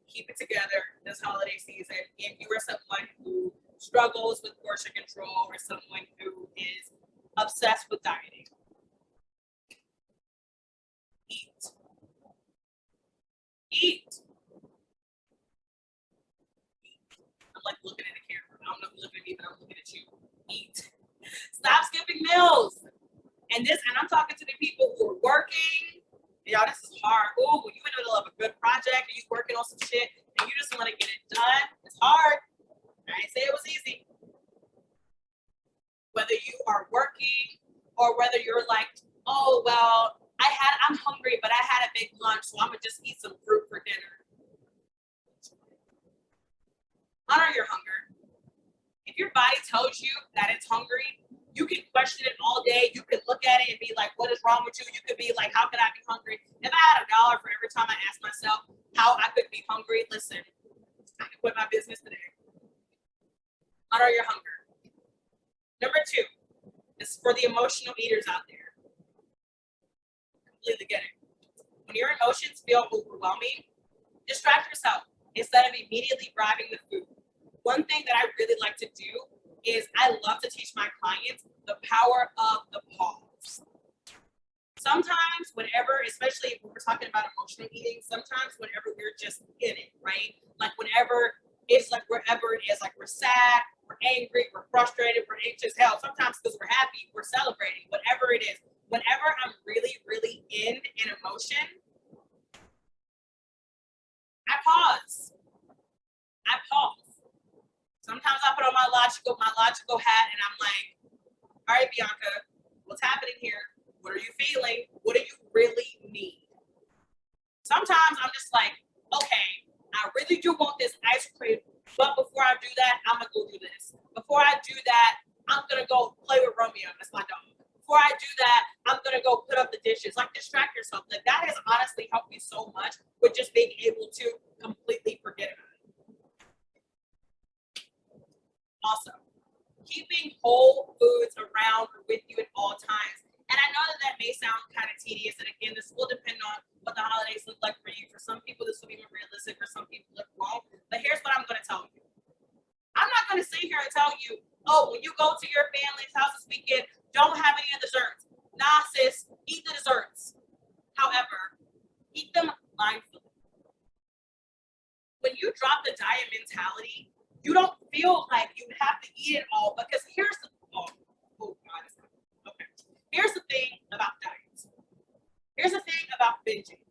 keep it together this holiday season. If you are someone who struggles with portion control or someone who is obsessed with dieting, eat. Eat. I'm like looking at the camera. I don't know who's looking at me, but I'm looking at you. Eat. Stop skipping meals. And I'm talking to the people who are working. Y'all, this is hard. Oh, when you in the middle of a good project and you working on some shit and you just want to get it done, it's hard. I didn't say it was easy. Whether you are working or whether you're like, oh, well, I'm hungry, but I had a big lunch, so I'm going to just eat some fruit for dinner. Honor your hunger. If your body tells you that it's hungry, you can question it all day. You can look at it and be like, what is wrong with you? You could be like, how could I be hungry? If I had $1 for every time I ask myself how I could be hungry, listen, I can quit my business today. Honor your hunger. Number 2, this is for the emotional eaters out there. Completely get it. When your emotions feel overwhelming, distract yourself instead of immediately grabbing the food. One thing that I really like to do is I love to teach my clients the power of the pause. Sometimes whenever, especially if we're talking about emotional eating, sometimes whenever we're just in it, right? Like whenever it's like wherever it is, like we're sad, we're angry, we're frustrated, we're anxious, hell, sometimes because we're happy, we're celebrating, whatever it is. Whenever I'm really, really in an emotion, I pause. Sometimes I put on my logical hat and I'm like, all right, Bianca, what's happening here? What are you feeling? What do you really need? Sometimes I'm just like, okay, I really do want this ice cream, but before I do that, I'm gonna go do this. Before I do that, I'm gonna go play with Romeo. That's my dog. Before I do that, I'm gonna go put up the dishes. Like, distract yourself. Like, that has honestly helped me so much with just being able to completely forget about it. Also, keeping whole foods around with you at all times. And I know that may sound kind of tedious. And again, this will depend on what the holidays look like for you. For some people, this will be more realistic. For some people, look wrong. But here's what I'm going to tell you. I'm not going to sit here and tell you, oh, when you go to your family's house this weekend, don't have any of the desserts. Nah, sis, eat the desserts. However, eat them mindfully. When you drop the diet mentality, you don't feel like you have to eat it all, because here's the okay. Here's the thing about diets. Here's the thing about binging.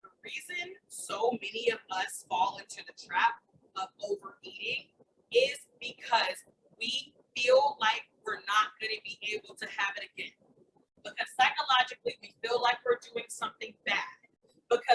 The reason so many of us fall into the trap of overeating is because we feel like we're not going to be able to have it again. Because psychologically, we feel like we're doing something bad. Because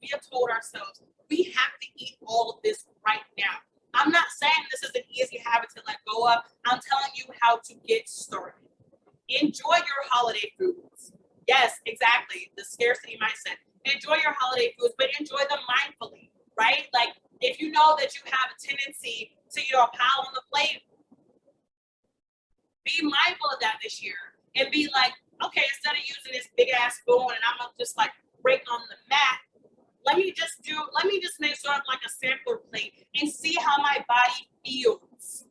we have told ourselves we have to eat all of this right now. I'm not saying this is an easy habit to let go of. I'm telling you how to get started. Enjoy your holiday foods. Yes, exactly. The scarcity mindset. Enjoy your holiday foods, but enjoy them mindfully, right? Like if you know that you have a tendency to, pile on the plate, be mindful of that this year and be like, okay, instead of using this big ass spoon and I'm gonna just like break on the mat, let me just make sort of like a sampler plate and see how my body feels.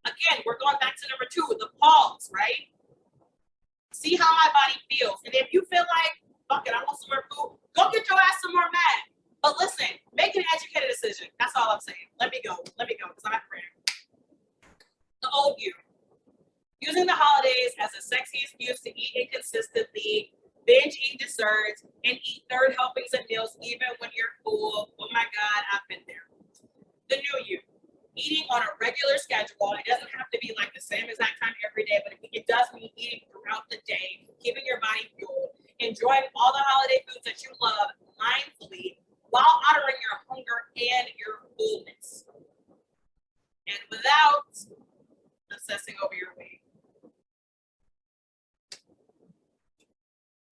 Again, we're going back to number 2, the pause, right? See how my body feels. And if you feel like, fuck it, I want some more food, go get your ass some more mat. But listen, make an educated decision. That's all I'm saying. Let me go, because I'm at prayer. The old you. Using the holidays as a sexy excuse to eat inconsistently, binge eat desserts, and eat third helpings of meals even when you're full. Oh my God, I've been there. The new you. Eating on a regular schedule. It doesn't have to be like the same exact time every day, but it does mean eating throughout the day, keeping your body fueled, enjoying all the holiday foods that you love mindfully while honoring your hunger and your fullness. And without obsessing over your weight.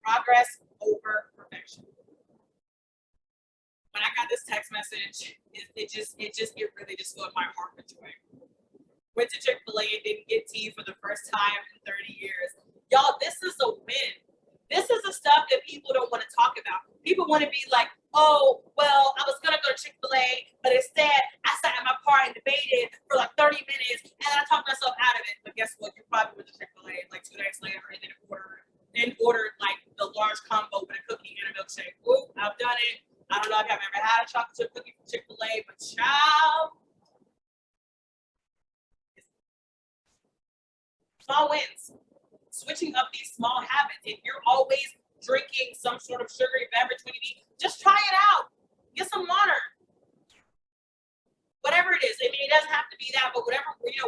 Progress over perfection. When I got this text message, it really just filled my heart with joy. Went to Chick-fil-A and didn't get tea for the first time in 30 years. Y'all, this is a win. This is the stuff that people don't want to talk about. People want to be like, oh, well, I was going to go to Chick-fil-A, but instead I sat in my car and debated for like 30 minutes and I talked myself out of it. But guess what? You probably went to Chick-fil-A like 2 days later and then ordered like the large combo with a cookie and a milkshake. Ooh, I've done it. I don't know if I've ever had a chocolate chip cookie from Chick-fil-A, but child. Small wins. Switching up these small habits. If you're always drinking some sort of sugary beverage when you eat, just try it out. Get some water. Whatever it is. I mean, it doesn't have to be that, but whatever you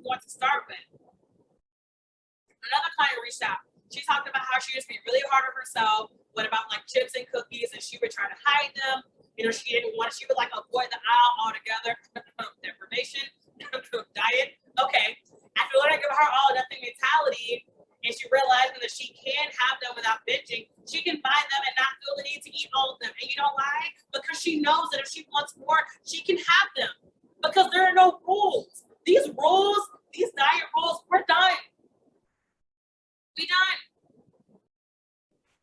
want to start with. Another client reached out. She talked about how she used to be really hard on herself. What about like chips and cookies, and she would try to hide them. She would like avoid the aisle altogether. Deprivation, diet. Okay. After learning about her all or nothing mentality, and she realized that she can have them without binging, she can buy them and not feel the need to eat all of them. And you know why? Because she knows that if she wants more, she can have them. Because there are no rules. These diet rules, we're done. We done.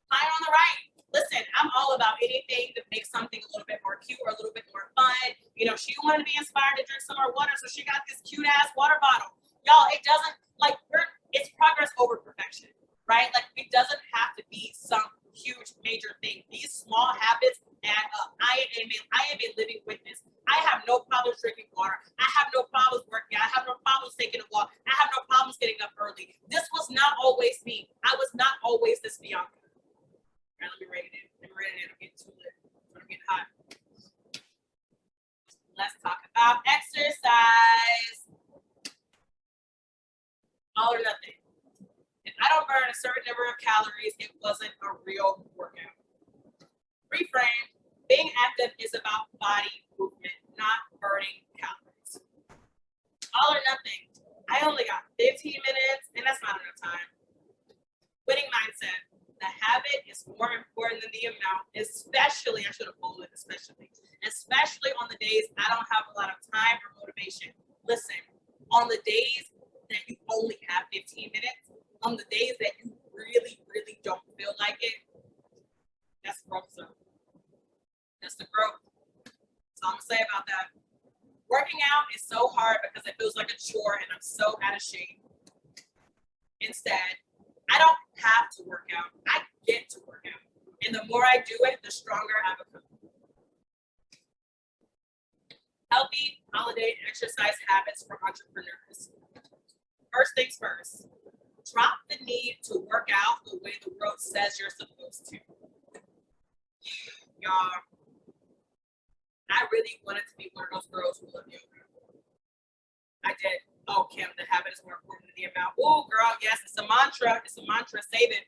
Fire on the right. Listen, I'm all about anything that makes something a little bit more cute or a little bit more fun. She wanted to be inspired to drink some more water, so she got this cute ass water bottle. Y'all, it doesn't it's progress over perfection, right? Like it doesn't have to be some huge major thing. These small habits add up. I am a living witness. I have no problems drinking water. I have no problems working. I have no problems taking a walk. I have no problems getting up early. This was not always me. I was not always this Bianca. All right, let me rate it. I'm getting too lit. I'm getting hot. Let's talk about exercise. All or nothing. If I don't burn a certain number of calories, it wasn't a real workout. Reframe. Being active is about body movement, not burning calories. All or nothing. I only got 15 minutes, and that's not enough time. Winning mindset. The habit is more important than the amount, especially, I should have pulled it, especially on the days I don't have a lot of time or motivation. Listen, on the days that you only have 15 minutes, on the days that you really, really don't feel like it, that's growth zone. That's the growth. That's all I'm gonna say about that. Working out is so hard because it feels like a chore and I'm so out of shape. Instead, I don't have to work out. I get to work out. And the more I do it, the stronger I become. Healthy holiday exercise habits for entrepreneurs. First things first, drop the need to work out the way the world says you're supposed to. Y'all, I really wanted to be one of those girls who love yoga. I did. Oh, Kim, the habit is more important than the amount. Oh, girl, yes, it's a mantra. It's a mantra. Save it.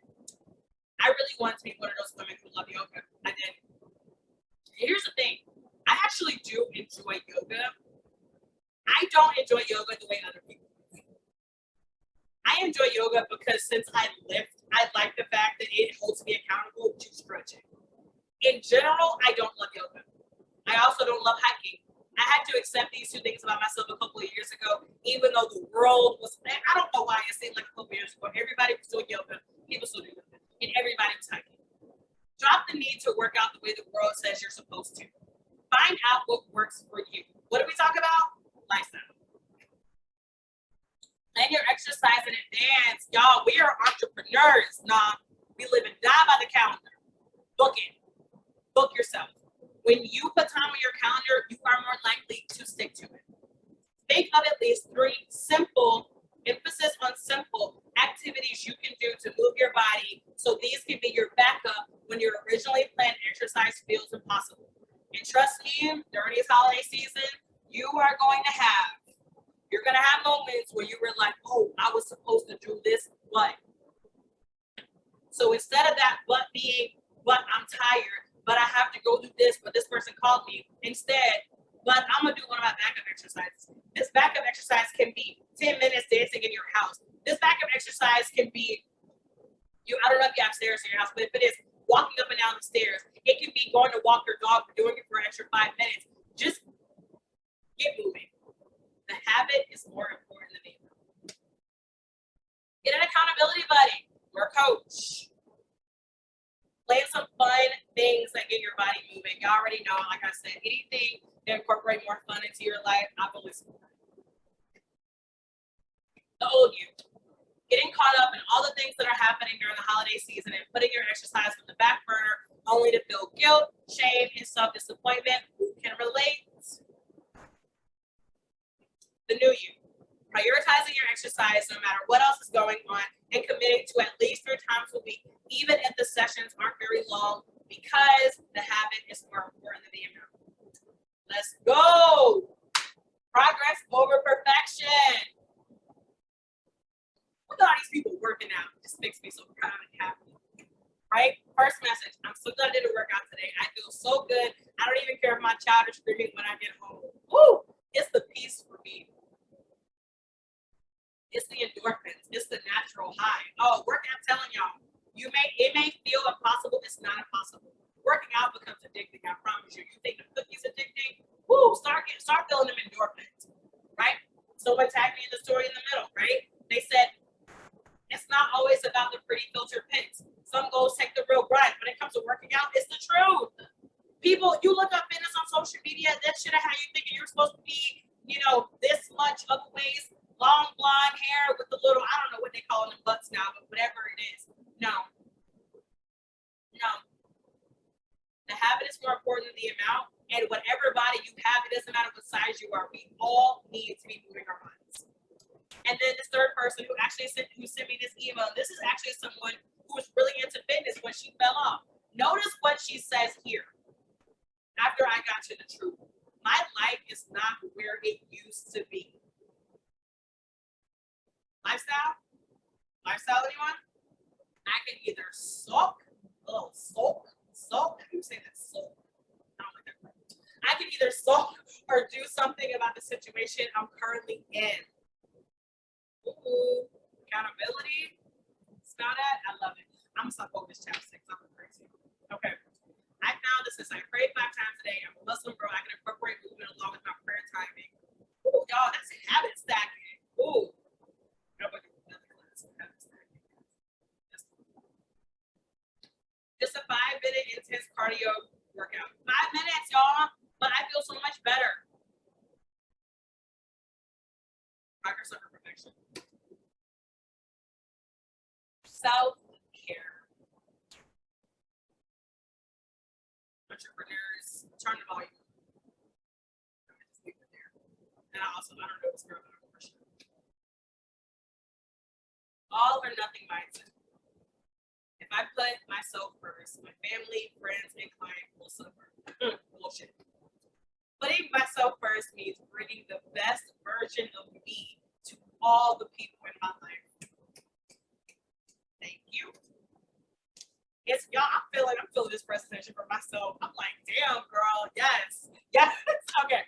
I really wanted to be one of those women who love yoga. I did. enjoy yoga. I don't enjoy yoga the way other people do. I enjoy yoga because since I lift, I like the fact that it holds me accountable to stretching. In general, I don't love yoga. I also don't love hiking. I had to accept these two things about myself a couple of years ago, even though the world was, I don't know why it seemed like a couple of years ago, everybody was doing yoga, people still do yoga, and everybody was hiking. Drop the need to work out the way the world says you're supposed to. Find out what works for you. What do we talk about? Lifestyle. Plan your exercise in advance. Y'all, we are entrepreneurs. Nah, we live and die by the calendar. Book it. Book yourself. When you put time on your calendar, you are more likely to stick to it. Think of at least 3 simple, emphasis on simple, activities you can do to move your body so these can be your backup when your originally planned exercise feels impossible. And trust me, during this holiday season, you're going to have moments where you were like, oh, I was supposed to do this, but. So instead of that but being, but I'm tired, but I have to go do this, but this person called me. Instead, but I'm gonna do one of my backup exercises. This backup exercise can be 10 minutes dancing in your house. This backup exercise can be, I don't know if you have stairs in your house, but if it is walking up and down the stairs, it can be going to walk your dog for doing it for an extra 5 minutes. Just get moving. The habit is more important than the amount. Get an accountability buddy or coach. Plan some fun things that get your body moving. You already know, like I said, anything that incorporate more fun into your life, I will listen. The old you. Getting caught up in all the things that are happening during the holiday season and putting your exercise on the back burner only to feel guilt, shame, and self-disappointment. Who can relate? The new you. Prioritizing your exercise no matter what else is going on and committing to at least 3 times a week, even if the sessions aren't very long, because the habit is more important than the amount. Let's go. Progress over perfection. Look at all these people working out. This makes me so proud and happy. Right? First message. I'm so glad I did a workout today. I feel so good. I don't even care if my child is screaming when I get home. Woo! It's the peace for me. It's the endorphins. It's the natural high. Oh, working, I'm telling y'all, it may feel impossible. It's not impossible. Working out becomes addicting. I promise you. You think the cookie's addicting? Woo! Start feeling them endorphins. Right? Someone tagged me in the story in the middle. Right? They said it's not always about the pretty filtered pics. Some goals take the real grind. When it comes to working out, it's the truth. People, you look up fitness on social media. That shit of how you thinking you're supposed to be, this much of a waist. Long blonde hair with the little, I don't know what they call them butts now, but whatever it is. No. The habit is more important than the amount. And whatever body you have, it doesn't matter what size you are. We all need to be moving our bodies. And then this third person who sent me this email, this is actually someone who was really into fitness when she fell off. Notice what she says here. After I got to the truth. My life is not where it used to be. Lifestyle, anyone? I can either sulk. How do you say that? Sulk. I don't like that word. I can either sulk or do something about the situation I'm currently in. Ooh, accountability. Smell that? I love it. I'm gonna stop over this chapstick. I'm crazy. Okay. I found this since I prayed 5 times a day. I'm a Muslim girl. I can incorporate movement along with my prayer timing. Ooh, y'all, that's habit stacking. Ooh. Just a 5-minute intense cardio workout. 5 minutes, y'all, but I feel so much better. Progress over perfection. Self-care. Entrepreneurs, turn the volume. I'm just leave it there. And I don't know what's going on. All or nothing mindset. If I put myself first, my family, friends, and clients will suffer. Bullshit. Putting myself first means bringing the best version of me to all the people in my life. Thank you. It's y'all. I'm feeling this presentation for myself. I'm like, damn, girl. Yes. Okay.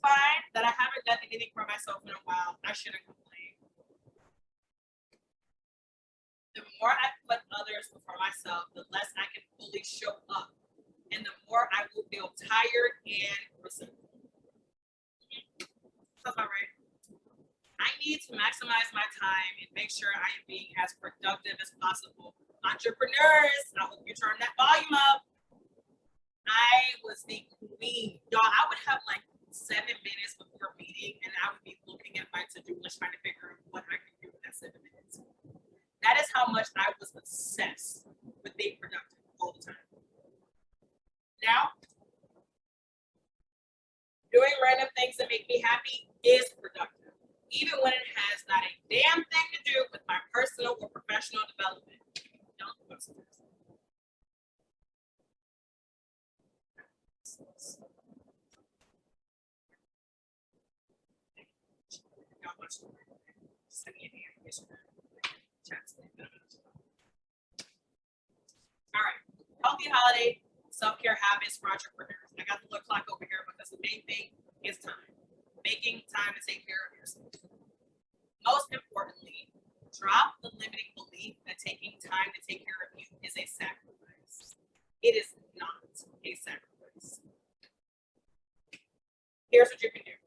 find that I haven't done anything for myself in a while, I shouldn't complain. The more I put others before myself, the less I can fully show up, and the more I will feel tired and resentful. Sounds about right. I need to maximize my time and make sure I am being as productive as possible. Entrepreneurs, I hope you turn that volume up. I was the queen. Y'all, I would have like 7 minutes before a meeting and I would be looking at my to-do list trying to figure out what I could do in that 7 minutes. That is how much I was obsessed with being productive all the time. Now, doing random things that make me happy is productive, even when it has not a damn thing to do with my personal or professional development. Don't post this. All right, healthy holiday self-care habits for entrepreneurs. I got the little clock over here because the main thing is time. Making time to take care of yourself. Most importantly, drop the limiting belief that taking time to take care of you is a sacrifice. It is not a sacrifice. Here's what you can do.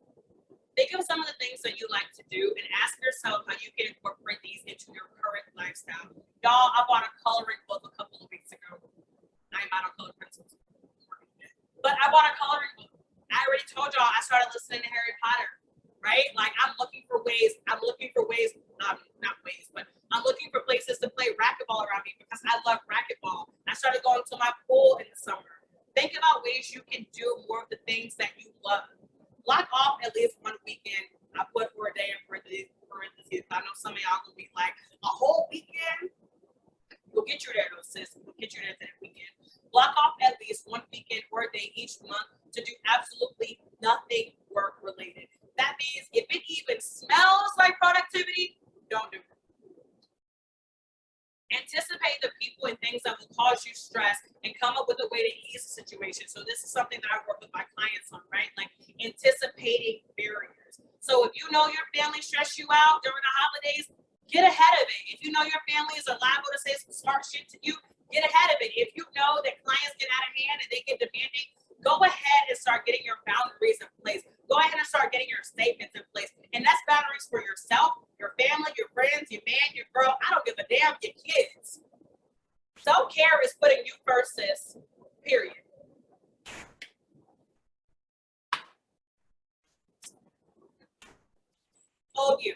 Think of some of the things that you like to do and ask yourself how you can incorporate these into your current lifestyle. Y'all, I bought a coloring book a couple of weeks ago. I'm out of color pencils. But I bought a coloring book. I already told y'all I started listening to Harry Potter, right? Like I'm looking for ways, not ways, but I'm looking for places to play racquetball around me because I love racquetball. I started going to my pool in the summer. Think about ways you can do more of the things that you love. Block off at least one weekend. I put for a day in parentheses. I know some of y'all will be like, a whole weekend? We'll get you there, though, sis. We'll get you there that weekend. Block off at least one weekend or a day each month to do absolutely nothing work related. That means if it even smells like productivity, don't do it. Anticipate the people and things that will cause you stress and come up with a way to ease the situation. So this is something that I work with my clients on, right? Like anticipating barriers. So if you know your family stress you out during the holidays, get ahead of it. If you know your family is liable to say some smart shit to you, get ahead of it. If you know that clients get out of hand and they get demanding, go ahead and start getting your boundaries in place. Go ahead and start getting your statements in place. And that's boundaries for yourself, your family, your friends, your man, your girl. I don't give a damn, your kids. Self-care is putting you first, sis. Period. All of you.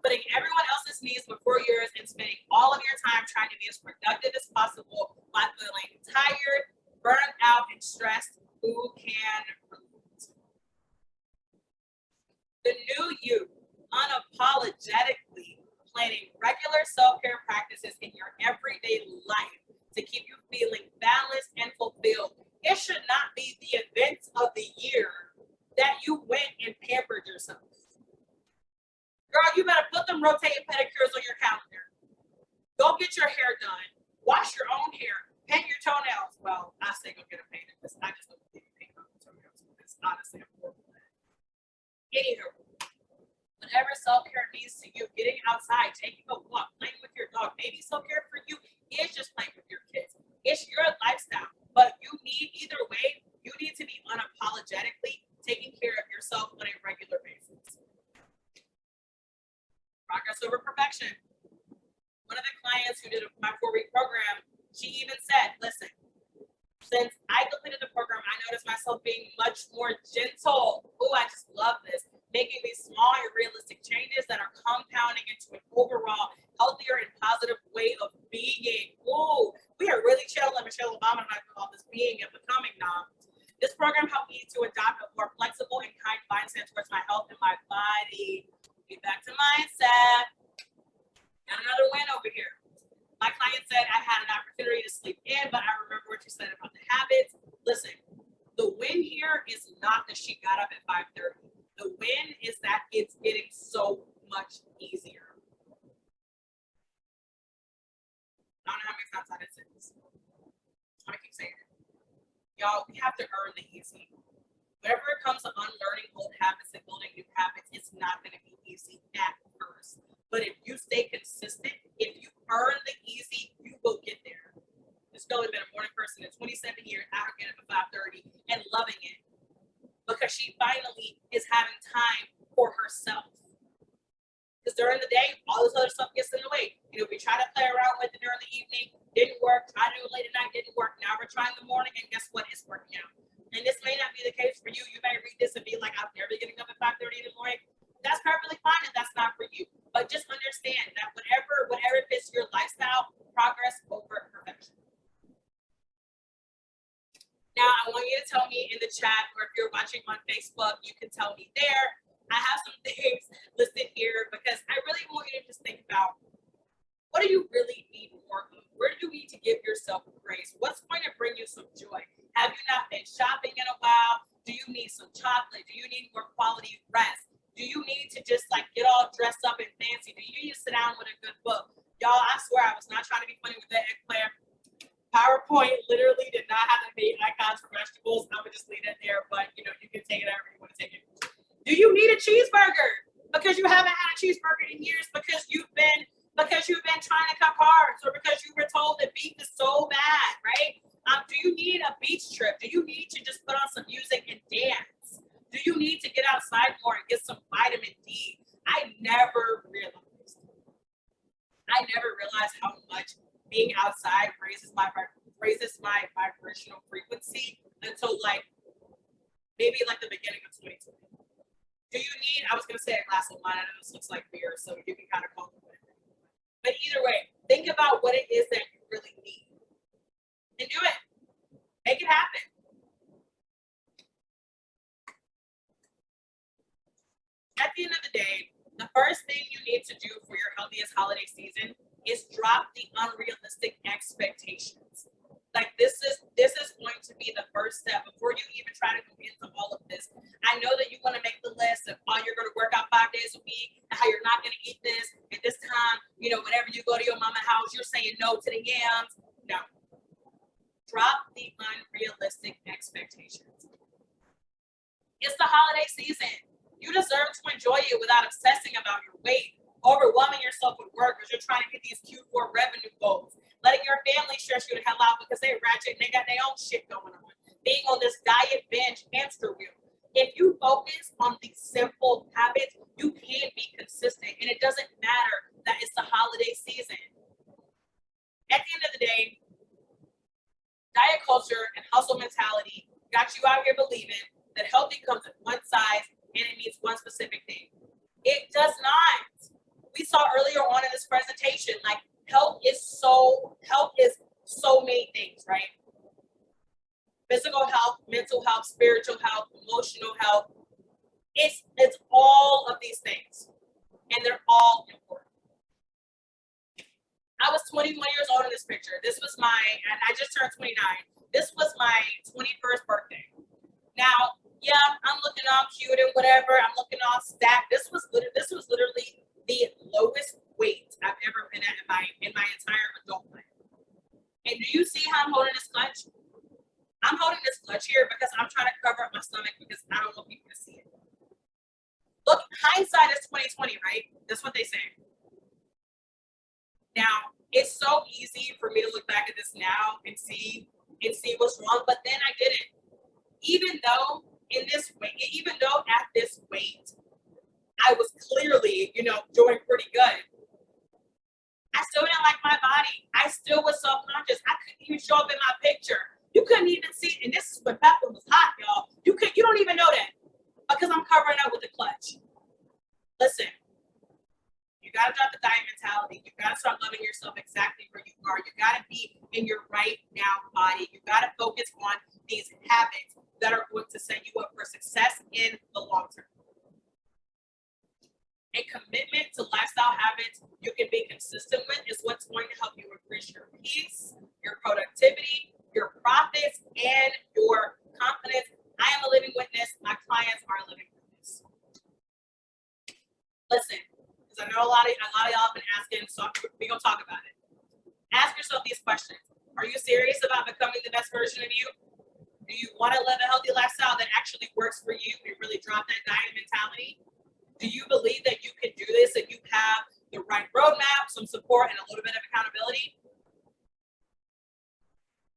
Putting everyone else's needs before yours and spending all of your time trying to be as productive as possible while feeling tired, burned out, and stressed. Who can relate? The new you, unapologetically planning regular self-care practices in your everyday life to keep you feeling balanced and fulfilled. It should not be the events of the year that you went and pampered yourself. Girl, you better put them rotating pedicures on your calendar. Go get your hair done. Wash your own hair. Paint your toenails. Well, I say go get a painted because I just don't get paint on my toenails because honestly, I'm horrible at it. Anywho, whatever self-care means to you, getting outside, taking a walk, playing with your dog. Maybe self-care for you is just playing with your kids. It's your lifestyle, but you need either way, you need to be unapologetically taking care of yourself on a regular basis. Progress over perfection. One of the clients who did my 4-week program, she even said, listen, since I completed the program, I noticed myself being much more gentle. Oh, I just love this. Making these small and realistic changes that are compounding into an overall healthier and positive way of being. Ooh, we are really chilling. Michelle Obama and I do all this being and becoming now. This program helped me to adopt a more flexible and kind mindset towards my health and my body. Get back to mindset. And another win over here. My client said I had an opportunity to sleep in, but I remember what you said about the habits. Listen, the win here is not that she got up at 5:30. The win is that it's getting so much easier. I don't know how many times I did say this. I'm gonna keep saying it. Y'all, we have to earn the easy. Whenever it comes to unlearning old habits and building new habits, it's not going to be easy at first. But if you stay consistent, if you earn the easy, you will get there. This girl has been a morning person in 27 years, out of getting up at 5:30 and loving it because she finally is having time for herself. Because during the day, all this other stuff gets in the way. We try to play around with it during the evening, didn't work. Try to do it late at night, didn't work. Now we're trying in the morning, and guess what? It's working out. And this may not be the case for you. You may read this and be like, I'm never getting up at 5:30 in the morning. That's perfectly fine if that's not for you. But just understand that whatever fits your lifestyle, progress over perfection. Now, I want you to tell me in the chat, or if you're watching on Facebook, you can tell me there. I have some things listed here because I really want you to just think about, what do you really need more of? Where do you need to give yourself grace? What's going to bring you some joy? Have you not been shopping in a while? Do you need some chocolate? Do you need more quality rest? Do you need to just get all dressed up and fancy? Do you need to sit down with a good book? Y'all, I swear I was not trying to be funny with that eggplant. PowerPoint literally did not have the main icons for vegetables. I would just leave it there, but you can take it however you want to take it. Do you need a cheeseburger? Because you haven't had a cheeseburger in years because you've been trying to cut carbs, or because you were told that beef is so bad, right? Do you need a beach trip? Do you need to just put on some music and dance? Do you need to get outside more and get some vitamin D? I never realized how much being outside raises my vibrational frequency until maybe the beginning of 2020. Do you need, I was going to say a glass of wine. I know this looks like beer, so you can kind of call it whatever. But either way, think about what it is that you really need and do it. Make it happen. At the end of the day, the first thing you need to do for your healthiest holiday season is drop the unrealistic expectations. This is going to be the first step before you even try to go into all of this. I know that you want to make the list of how you're going to work out 5 days a week and how you're not going to eat this at this time. Whenever you go to your mama's house, you're saying no to the yams. No. Drop the unrealistic expectations. It's the holiday season. You deserve to enjoy it without obsessing about your weight, overwhelming yourself with work because you're trying to hit these Q4 revenue goals, letting your family stress you the hell out because they're ratchet and they got their own shit going on, being on this diet binge hamster wheel. If you focus on these simple habits, you can be consistent, and it doesn't matter that it's the holiday season. At the end of the day, diet culture and hustle mentality got you out here believing that healthy comes in one size and it means one specific thing. It does not. We saw earlier on in this presentation, health is so many things, right? Physical health, mental health, spiritual health, emotional health. It's all of these things, and they're all important. I was 21 years old in this picture. And I just turned 29. This was my 21st birthday. Now, yeah, I'm looking all cute and whatever. I'm looking all stacked. This was literally the lowest weight I've ever been at in my entire adult life. And do you see how I'm holding this clutch? I'm holding this clutch here because I'm trying to cover up my stomach because I don't want people to see it. Look, hindsight is 2020, right? That's what they say. Now, it's so easy for me to look back at this now and see what's wrong, but then I didn't. Even though at this weight, I was clearly, doing pretty good, I still didn't like my body. I still was self-conscious. I couldn't even show up in my picture. You couldn't even see, and this is when Pepper was hot, y'all. You don't even know that because I'm covering up with the clutch. Listen, you got to drop the diet mentality. You got to start loving yourself exactly where you are. You got to be in your right now body. You got to focus on these habits that are going to set you up for success in the long term. A commitment to lifestyle habits you can be consistent with is what's going to help you increase your peace, your productivity, your profits, and your confidence. I am a living witness. My clients are a living witness. Listen, because I know a lot of y'all have been asking, so we're going to talk about it. Ask yourself these questions. Are you serious about becoming the best version of you? Do you want to live a healthy lifestyle that actually works for you and really drop that diet mentality? Do you believe that you can do this and you have the right roadmap, some support, and a little bit of accountability?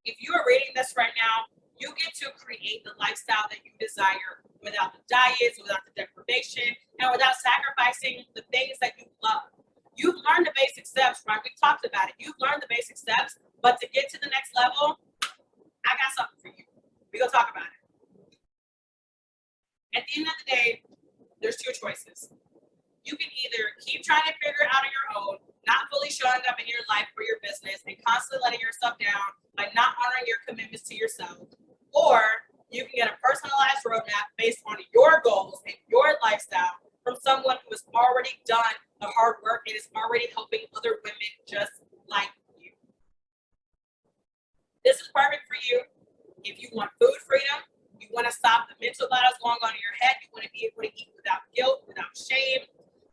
If you are reading this right now, you get to create the lifestyle that you desire without the diets, without the deprivation, and without sacrificing the things that you love. You've learned the basic steps, right? We talked about it. You've learned the basic steps, but to get to the next level, I got something for you. We're going to talk about it. At the end of the day, there's two choices. You can either keep trying to figure it out on your own, not fully showing up in your life or your business, and constantly letting yourself down by not honoring your commitments to yourself, or you can get a personalized roadmap based on your goals and your lifestyle from someone who has already done the hard work and is already helping other women just like you. This is perfect for you if you want food freedom, you want to stop the mental battles going on in your head, you want to be able to eat without guilt, without shame,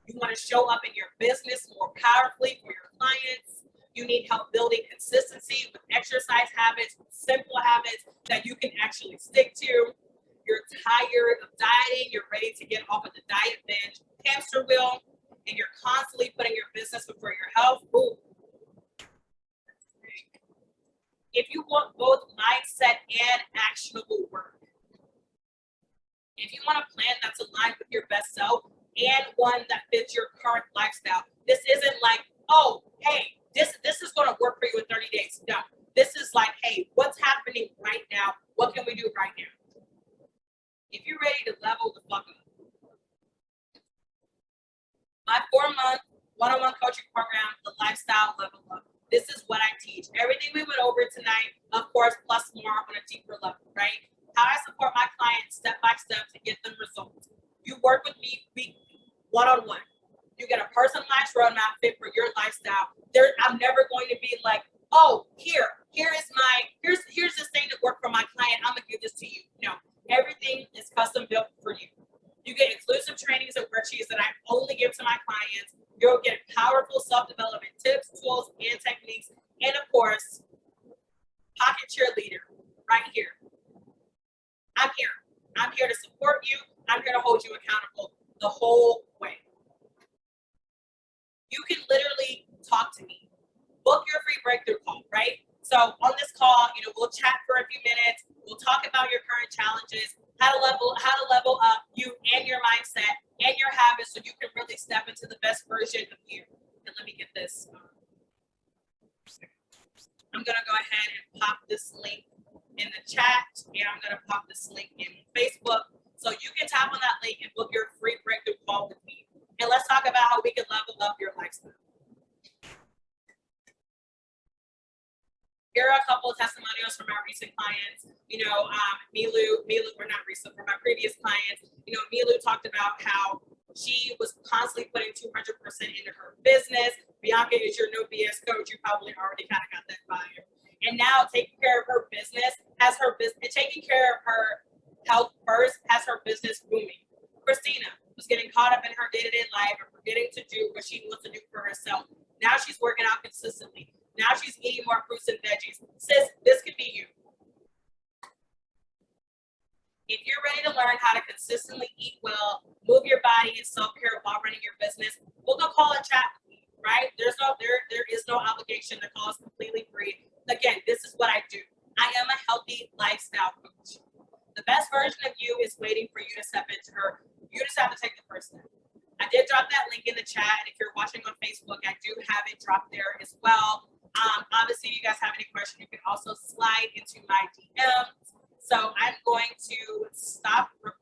you want to show up in your business more powerfully for your clients, you need help building consistency with exercise habits, with simple habits that you can actually stick to, you're tired of dieting, you're ready to get off of the diet binge hamster wheel, and you're constantly putting your business before your health. Ooh. If you want both mindset and actionable work, if you want a plan that's aligned with your best self and one that fits your current lifestyle, this isn't like, oh, hey, this is going to work for you in 30 days. No, this is like, hey, what's happening right now? What can we do right now? If you're ready to level the fuck up, my 4-month one-on-one coaching program, the Lifestyle Level Up. This is what I teach. Everything we went over tonight, of course, plus more on a deeper level, right? How I support my clients step by step to get them results. You work with me weekly, one-on-one. You get a personalized roadmap fit for your lifestyle. I'm never going to be like, oh, here's this thing that worked for my client. I'm gonna give this to you. No, everything is custom built for you. You get exclusive trainings and worksheets that I only give to my clients. You'll get powerful self-development tips, tools, and techniques. And of course, pocket cheerleader right here. I'm here. I'm here to support you. I'm here to hold you accountable the whole way. You can literally talk to me. Book your free breakthrough call, right? So on this call, we'll chat for a few minutes. We'll talk about your current challenges, how to level up you and your mindset and your habits so you can really step into the best version of you. And let me get this. I'm going to go ahead and pop this link in the chat, and I'm going to pop this link in Facebook. So you can tap on that link and book your free breakthrough call with me. And let's talk about how we can level up your lifestyle. Here are a couple of testimonials from our recent clients. Milu, or not recent, from my previous clients. Milu talked about how she was constantly putting 200% into her business. Bianca is your no BS coach. You probably already kind of got that vibe. And now taking care of her business, taking care of her health first, has her business booming. Christina was getting caught up in her day-to-day life and forgetting to do what she wants to do for herself. Now she's working out consistently. Now she's eating more fruits and veggies. Sis, this could be you. If you're ready to learn how to consistently eat well, move your body and self-care while running your business, we'll go call and chat with me, right? There is no obligation. The call is completely free. Again, this is what I do. I am a healthy lifestyle coach. The best version of you is waiting for you to step into her. You just have to take the first step. I did drop that link in the chat. And if you're watching on Facebook, I do have it dropped there as well. Obviously, if you guys have any questions, you can also slide into my DMs. So I'm going to stop recording.